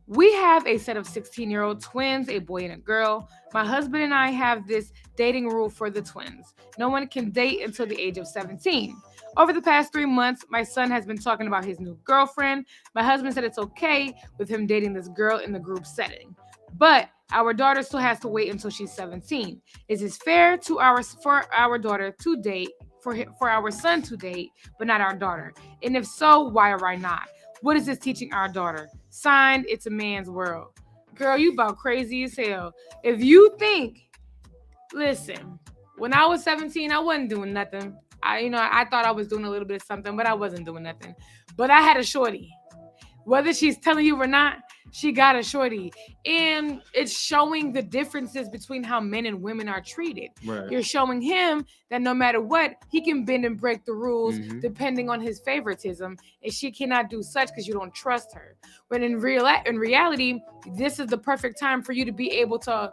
we have a set of 16-year-old twins, a boy and a girl. My husband and I have this dating rule for the twins. No one can date until the age of 17. Over the past 3 months, my son has been talking about his new girlfriend. My husband said it's okay with him dating this girl in the group setting. But our daughter still has to wait until she's 17. Is it fair for our daughter to date, for our son to date, but not our daughter? And if so, why or why not? What is this teaching our daughter? Signed, It's a Man's World. Girl, you about crazy as hell. If you think, listen, when I was 17, I wasn't doing nothing. I thought I was doing a little bit of something, but I wasn't doing nothing. But I had a shorty. Whether she's telling you or not, she got a shorty. And it's showing the differences between how men and women are treated. Right. You're showing him that no matter what, he can bend and break the rules depending on his favoritism. And she cannot do such because you don't trust her. But in reality, this is the perfect time for you to be able to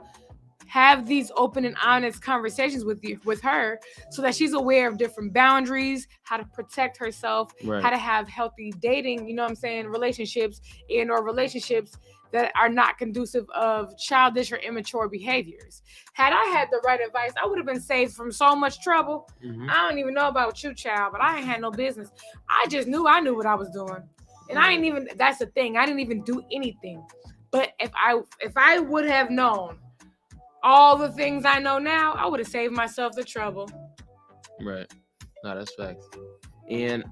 have these open and honest conversations with her so that she's aware of different boundaries, how to protect herself, right, how to have healthy dating, relationships or relationships that are not conducive of childish or immature behaviors. Had I had the right advice, I would have been saved from so much trouble. I don't even know about you, child, but I ain't had no business. I just knew I knew what I was doing. And that's the thing, I didn't even do anything. But if I would have known all the things I know now, I would have saved myself the trouble. Right. No, that's facts. And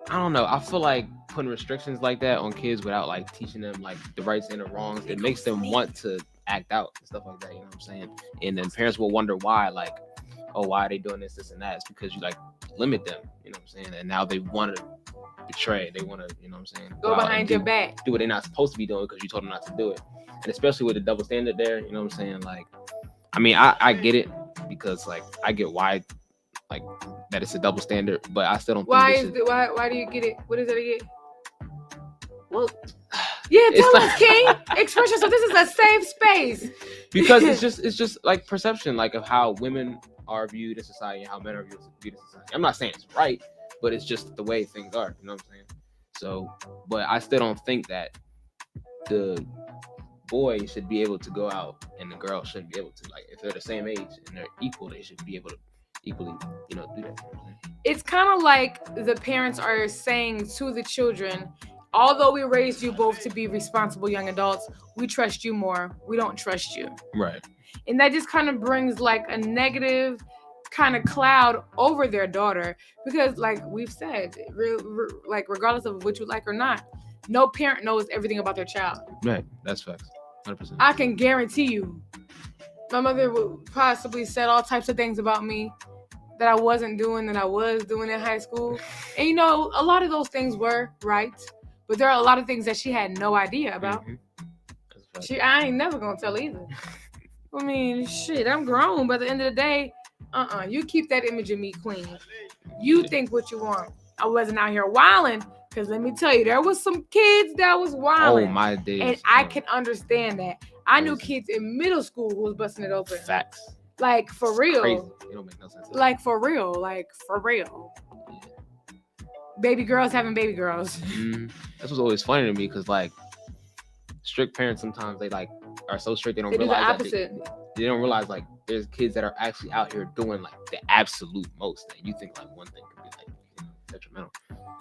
I don't know. I feel like putting restrictions like that on kids without like teaching them like the rights and the wrongs, it makes them want to act out and stuff like that. You know what I'm saying? And then parents will wonder why, like, oh, why are they doing this, this, and that? It's because you like limit them. You know what I'm saying? And now they want to betray. They want to, you know what I'm saying? Go behind your back. Do what they're not supposed to be doing because you told them not to do it. And especially with the double standard there, you know what I'm saying? Like, I mean, I get it because like I get why. Like that it's a double standard, but I still don't. Why do you get it? What is it again? Well, yeah, tell us, King. Express yourself. This is a safe space. Because it's just like perception, like of how women are viewed in society and how men are viewed in society. I'm not saying it's right, but it's just the way things are. You know what I'm saying? So, but I still don't think that the boy should be able to go out and the girl shouldn't be able to. Like if they're the same age and they're equal, they should be able to equally, you know, do that. It's kind of like the parents are saying to the children, although we raised you both to be responsible young adults, we trust you more. We don't trust you. Right. And that just kind of brings like a negative kind of cloud over their daughter because like we've said, like regardless of what you like or not, no parent knows everything about their child. Right. That's facts. 100%. I can guarantee you my mother would possibly said all types of things about me that I wasn't doing, that I was doing in high school. And you know, a lot of those things were right, but there are a lot of things that she had no idea about. Mm-hmm. I ain't never gonna tell either. I mean, shit, I'm grown, but at the end of the day, you keep that image of me clean. You think what you want. I wasn't out here wilding, because let me tell you, there was some kids that was wilding. Oh, my days. And I can understand that. I knew kids in middle school who was busting it open. Facts. Like, for real. Crazy. It don't make no sense. Like, for real. Like, for real. Baby girls having baby girls. Mm-hmm. This was always funny to me because, like, strict parents sometimes, they, like, are so strict they don't realize do the opposite. They don't realize, like, there's kids that are actually out here doing, like, the absolute most. That you think, like, one thing could be, like, you know, detrimental.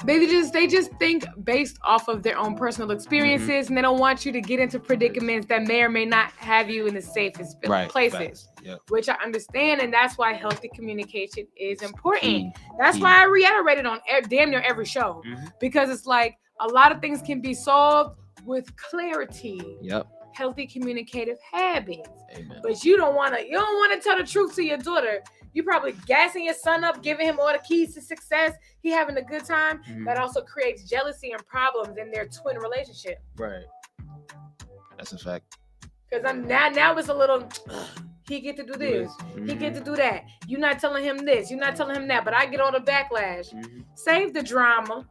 They just think based off of their own personal experiences, and they don't want you to get into predicaments that may or may not have you in the safest places. Yep. Which I understand, and that's why healthy communication is important. That's why I reiterated on damn near every show, because it's like a lot of things can be solved with clarity. Yep. Healthy communicative habits. Amen. But you don't want to tell the truth to your daughter. You probably gassing your son up, giving him all the keys to success. He having a good time. That also creates jealousy and problems in their twin relationship. Right. That's a fact. Because now it's a little, he get to do this. He get to do that. You're not telling him this. You're not telling him that. But I get all the backlash. Save the drama.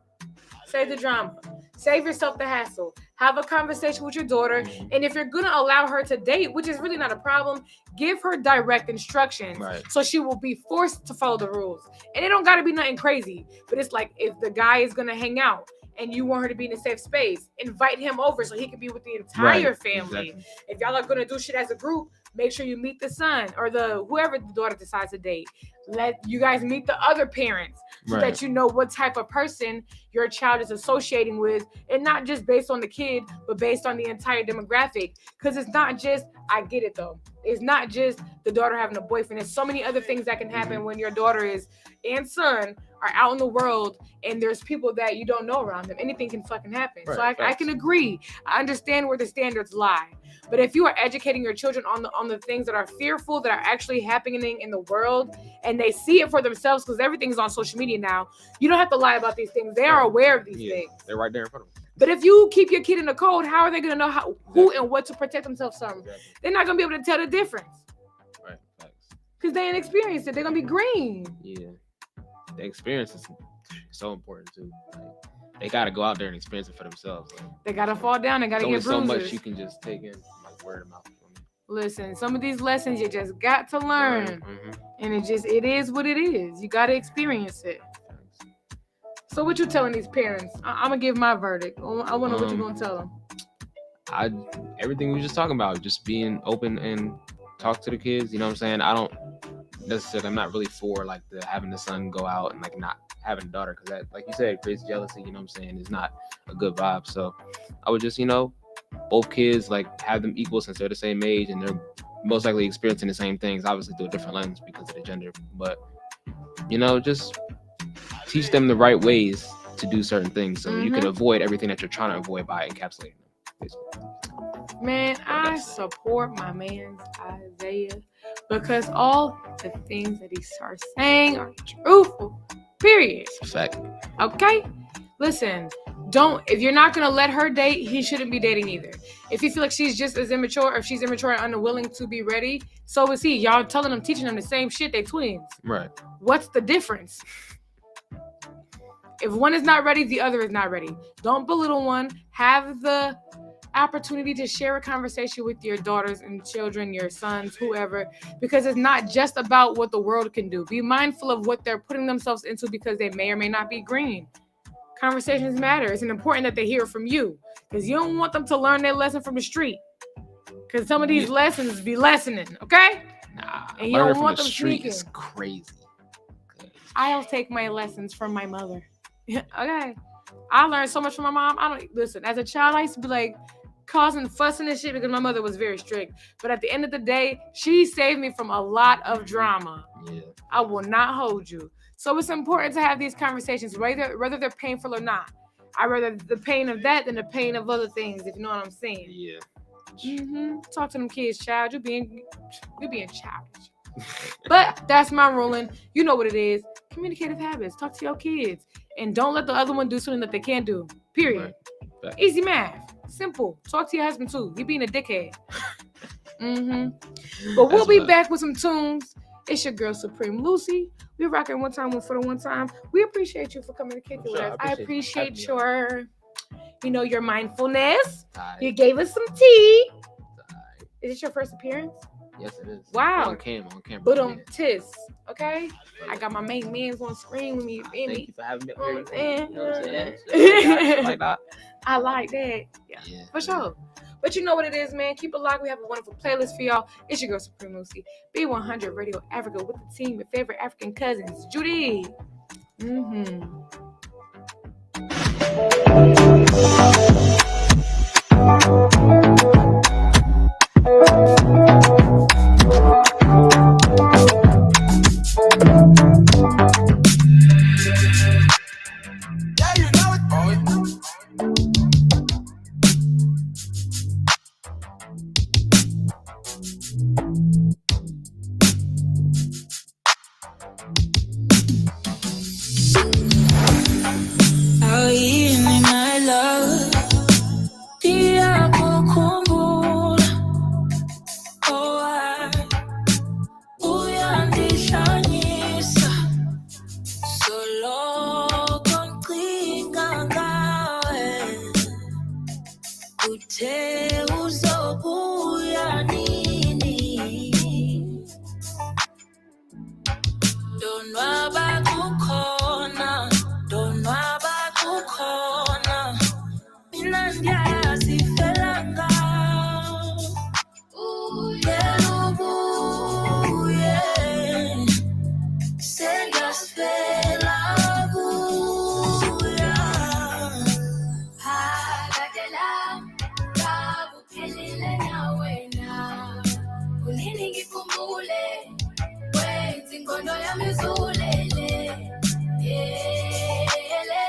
Save yourself the hassle. Have a conversation with your daughter. And if you're going to allow her to date, which is really not a problem, give her direct instructions. Right. So she will be forced to follow the rules. And it don't got to be nothing crazy. But it's like if the guy is going to hang out and you want her to be in a safe space, invite him over so he can be with the entire family. Exactly. If y'all are going to do shit as a group, make sure you meet the son or whoever the daughter decides to date. Let you guys meet the other parents so that you know what type of person your child is associating with, and not just based on the kid, but based on the entire demographic. Because it's not just, I get it though. It's not just the daughter having a boyfriend. There's so many other things that can happen when your daughter and son are out in the world and there's people that you don't know around them. Anything can fucking happen. So I can agree. I understand where the standards lie. But if you are educating your children on the things that are fearful, that are actually happening in the world, and they see it for themselves, because everything's on social media now, you don't have to lie about these things. They are aware of these things. They're right there in front of them. But if you keep your kid in the code, how are they going to know who and what to protect themselves from? They're not going to be able to tell the difference. Right. Facts. Because they ain't experienced it. They're going to be green. Yeah. The experience is so important too. Like, they got to go out there and experience it for themselves. Like, they got to fall down. They got to get bruises. So much you can just take in, like, word of mouth. Listen, some of these lessons you just got to learn. And it is what it is. You got to experience it. So what you telling these parents? I'm going to give my verdict. I want to know what you're going to tell them. Everything we were just talking about, just being open and talk to the kids. You know what I'm saying? I don't necessarily, I'm not really for like having the son go out and like not having a daughter, because that, like you said, creates jealousy. You know what I'm saying? It's not a good vibe. So I would just, both kids, like, have them equal since they're the same age and they're most likely experiencing the same things, obviously through a different lens because of the gender. But, you know, just teach them the right ways to do certain things so you can avoid everything that you're trying to avoid by encapsulating them, basically. Man, I support my man Isaiah because all the things that he starts saying are truthful. Period. Fact. Okay? Listen, if you're not gonna let her date, he shouldn't be dating either. If you feel like she's just as immature, or if she's immature and unwilling to be ready, so is he. Y'all telling them, teaching them the same shit, they twins. Right. What's the difference? If one is not ready, the other is not ready. Don't belittle one. Have the opportunity to share a conversation with your daughters and children, your sons, whoever, because it's not just about what the world can do. Be mindful of what they're putting themselves into because they may or may not be green. Conversations matter. It's important that they hear from you because you don't want them to learn their lesson from the street because some of these lessons be lessening, okay? And you don't want them sneaking. It's crazy. I'll take my lessons from my mother. Okay. I learned so much from my mom. Listen, as a child, I used to be like causing fussing and shit because my mother was very strict. But at the end of the day, she saved me from a lot of drama. Yeah. I will not hold you. So it's important to have these conversations, whether they're painful or not. I'd rather the pain of that than the pain of other things, if you know what I'm saying. Yeah. Talk to them kids, child. You're being childish. But that's my ruling. You know what it is. Communicative habits. Talk to your kids. And don't let the other one do something that they can't do. Period. Right. Easy math. Simple. Talk to your husband too. You're being a dickhead. But we'll be back with some tunes. It's your girl Supreme Lucy. We're rocking one time for the one time. We appreciate you for coming to kick it with us. I appreciate your mindfulness. You gave us some tea. Is this your first appearance? Yes, it is. Wow. On camera. But tis. Okay? I got my main mans on screen with me. Thank you for having me up here. You know what I'm saying? Like that. I like that. Yeah. For sure. But you know what it is, man. Keep it locked. We have a wonderful playlist for y'all. It's your girl, Supreme Lucy. Be100 Radio Africa with the team, your favorite African cousins. Judy. Yeah, you know it, boy. Awini my love, dia kukumbula. Oh, uyandishanyisa. Solo konqinga ngawe. Uthe uzobuya nini? Donwaba kukhona. Donwaba kukhona. Mina ndiyazifela ngawe. Ubuye. Sengiyasifela kuya. Phakade lami, ngakuphelile nawe na. Kunini ngikhumbule, wenza ingqondo yami izulele. Yele,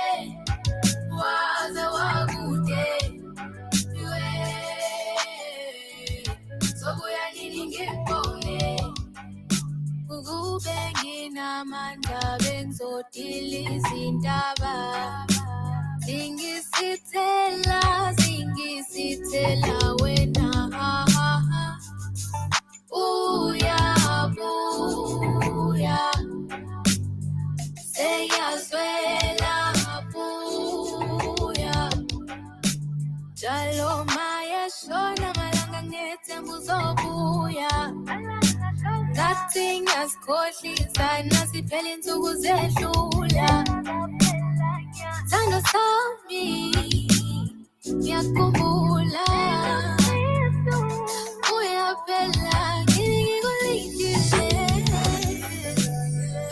waze wakude. Sobuya nini ngibone. Ukube nginamandla bengizodila izindaba. Zingisithela wena. Uyabuya. Seyazwela buya. Jalo maya shona malanga ngethemba uzobuya. Ngathi ngiyazikhohlisa nasiphela insuku zedlula. Thando sami ngiyakhumbula. Uyaphela ngikulindile.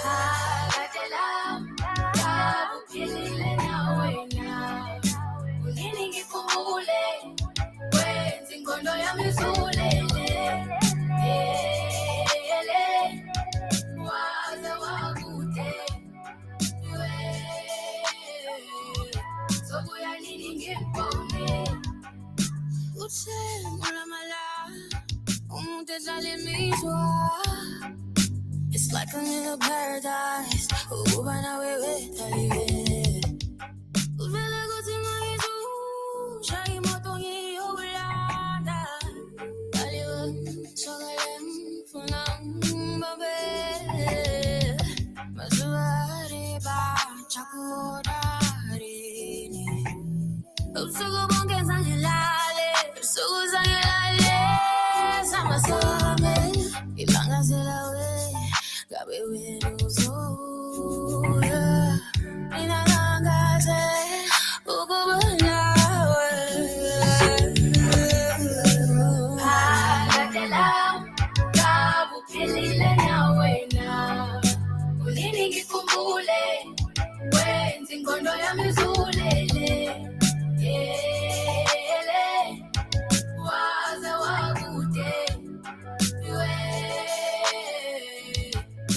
Phakade lami, ngakuphelile nawe na. Kunini ngikhumbule, wenza ingqondo yami izulele. j'allais m'y joie. It's like I'm in a paradise. Oh, by now we're t'arriver. Vele goti maizu, shai motongi Yolanda. Daliwe, chogalem, funam, babe. Mazuari ba, chakurari ni. Usugo bonge zangilale, usugo zangilale. Sama same, ilanga zelawe, gabe wenuzo. Inangaze, ukubulawe. Pagatelam, kabupilile nawe na. Ulini ngikumbule, wenzi ngondo ya mizulele. Ele, waza wakude, we.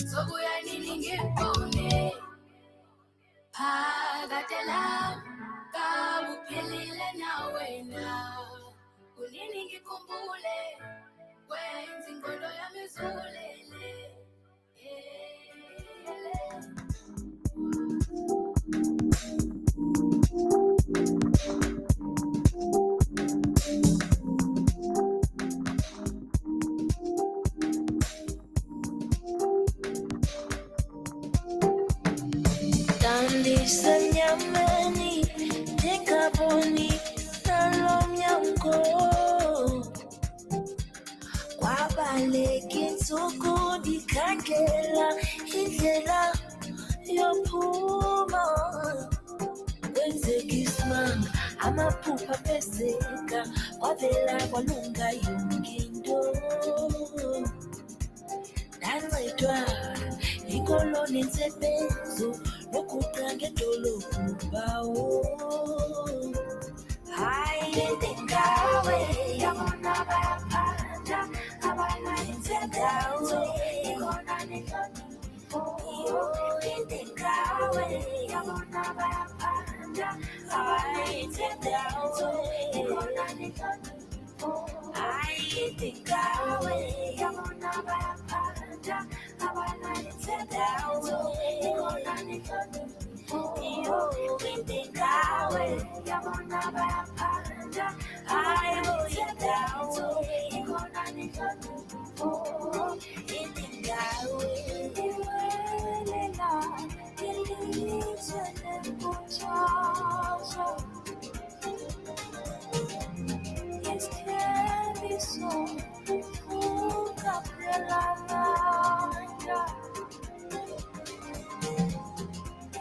Sobuya nini ngipone. Pagatelam, kabupilile nawe na. Ulini ngikumbule, wenzi ngondo ya mizulele. Dandi senyameni, tekaponi, nalom yanko. Kwabaleki nsuku dikakela, indlela yophuma. Kwenzeka isimanga, amaphupha peseka, kwavela kwalunga yonke into. Ndancedwa ikoloni nsebenzo lokuqanga edolophu bawo. Hayi ndingawe yabona bayaphanda abana insendawo ikhona nenhlonipho. Ndingawe yabona bayaphanda abana insendawo ikhona nenhlonipho. Hayi ndingawe yabona bayaphanda abana insendawo ikhona nenhlonipho. Ndingawe yabona bayaphanda hayi insendawo ikhona nenhlonipho. Ndingawe iwelela ilizwe lembuthazwe. It can be so ukaphelana.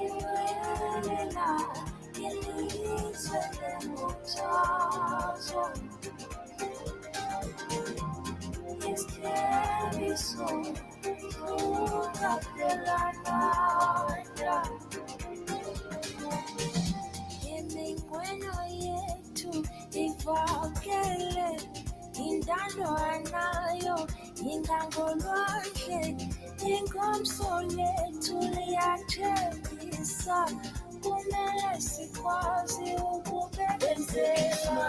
Iwelela ilizwe lembuthazwe. It can be so ukaphelana. Imingweno yethu ivakele, indalo anayo ingangolwandle. Ingomso lethu liyathembisa, kumele sikwazi ukubenzela.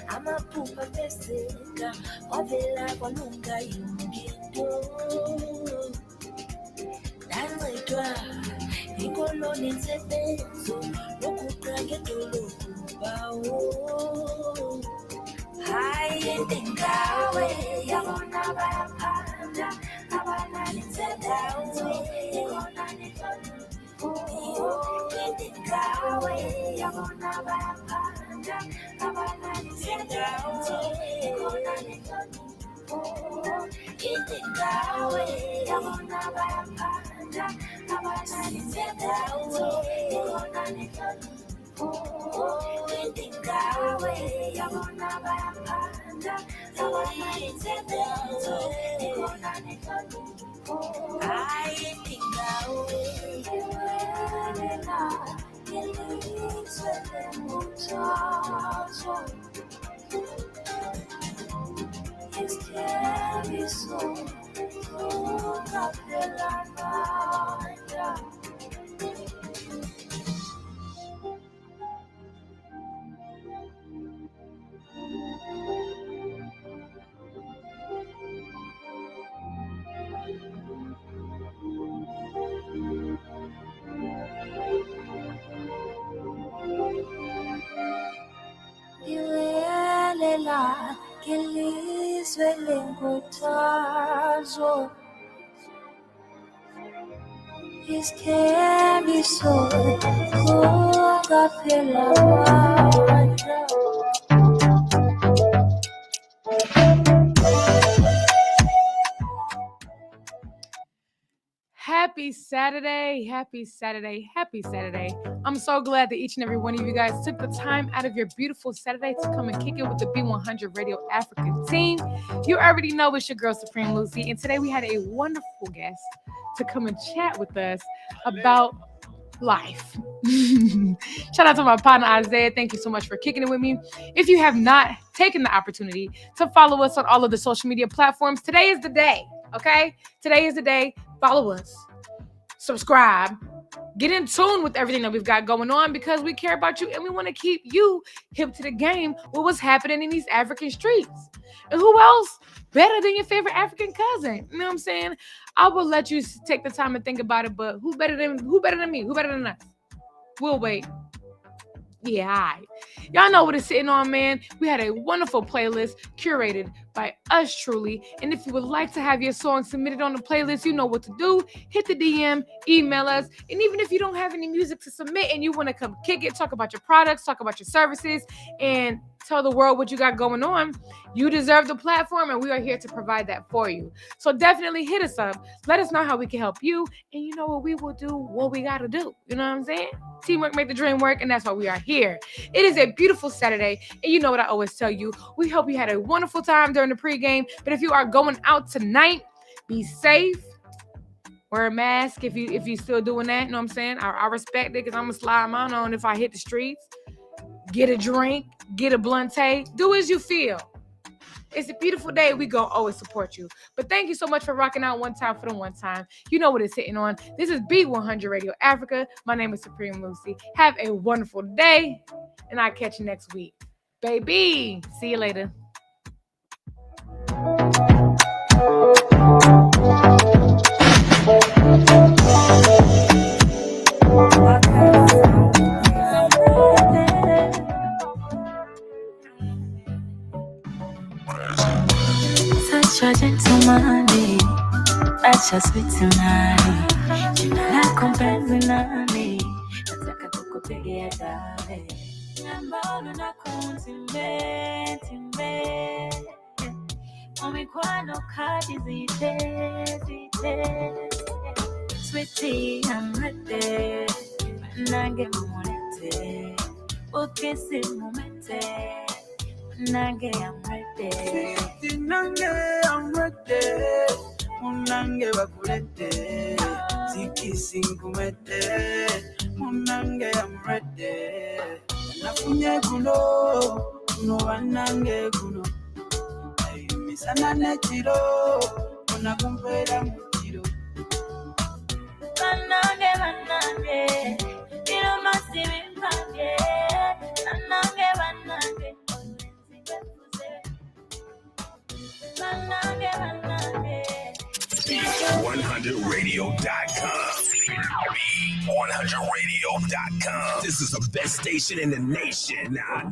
Amaphupha peseka, kwavela kwalunga yonke into. Ndancedwa ikoloni nsebenzo lokuqanga edolophu bawo. Hayi ndingawe yabona bayaphanda abana insendawo ikhona nenhlonipho. Ndingawe yabona bayaphanda abana insendawo ikhona nenhlonipho. Ndingawe yabona bayaphanda abana insendawo ikhona nenhlonipho. Ndingawe yabona bayaphanda abana insendawo ikhona nenhlonipho. Hayi ndingawe iwelela ilizwe lembuthazwe. It can be so ukaphelana. Ilizwe lenkuthazo isikembiso kungaphela amandla. Happy Saturday, happy Saturday, happy Saturday. I'm so glad that each and every one of you guys took the time out of your beautiful Saturday to come and kick it with the Be100 Radio African team. You already know it's your girl, Supreme Lucy, and today we had a wonderful guest to come and chat with us about life. Shout out to my partner, Isaiah. Thank you so much for kicking it with me. If you have not taken the opportunity to follow us on all of the social media platforms, today is the day, okay? Today is the day. Follow us, subscribe, get in tune with everything that we've got going on because we care about you and we want to keep you hip to the game with what's happening in these African streets. And who else better than your favorite African cousin? You know what I'm saying? I will let you take the time to think about it, but who better than me? Who better than us? We'll wait. Yeah, all right. Y'all know what it's sitting on, man. We had a wonderful playlist curated by us truly. And if you would like to have your song submitted on the playlist, you know what to do. Hit the DM, email us. And even if you don't have any music to submit and you want to come kick it, talk about your products, talk about your services, and tell the world what you got going on, you deserve the platform and we are here to provide that for you. So definitely hit us up. Let us know how we can help you. And you know what, we will do what we got to do. You know what I'm saying? Teamwork make the dream work, and that's why we are here. It is a beautiful Saturday, and you know what I always tell you. We hope you had a wonderful time during the pregame, but if you are going out tonight, be safe. Wear a mask if you still doing that. You know what I'm saying? I respect it because I'm going to slide mine on if I hit the streets. Get a drink, get a blunte, do as you feel. It's a beautiful day. We gonna always support you. But thank you so much for rocking out one time for the one time. You know what it's hitting on. This is Be100 Radio Africa. My name is Supreme Lucy. Have a wonderful day, and I'll catch you next week. Baby, see you later. Such a gentleman, such a sweet man. Jina lako mpenzi nani? Nataka kukupigia dale. Nambano na kuntime. Omikwano kadi zite. Sweetie, I'm ready. Nange mmonete. Ukesi mumete. Nange, I'm ready. Nange, I'm ready. Munange bakulete. Siki singumete. Munange, I'm ready. Nafunye kuno wanange kuno. Misana netiro, unakumpera mutiro. Banange, ilo masibi mpage. Banange. 100radio.com. Be100radio.com. This is the best station in the nation. Nah.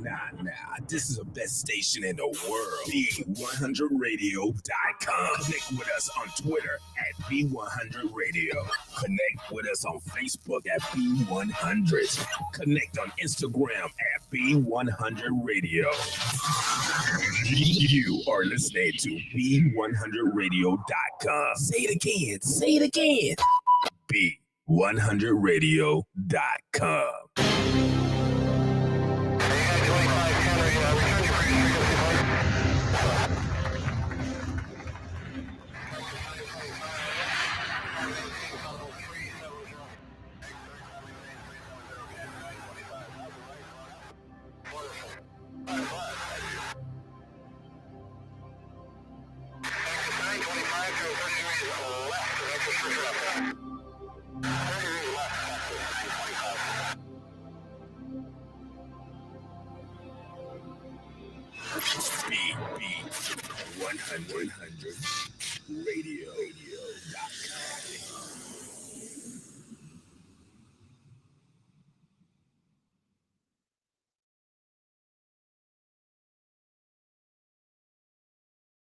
This is the best station in the world. Be100radio.com. Connect with us on Twitter at Be100 Radio. Connect with us on Facebook at Be100. Connect on Instagram at Be100 Radio. You are listening to Be100radio.com. Say it again. Be100radio.com. Be100 Radio.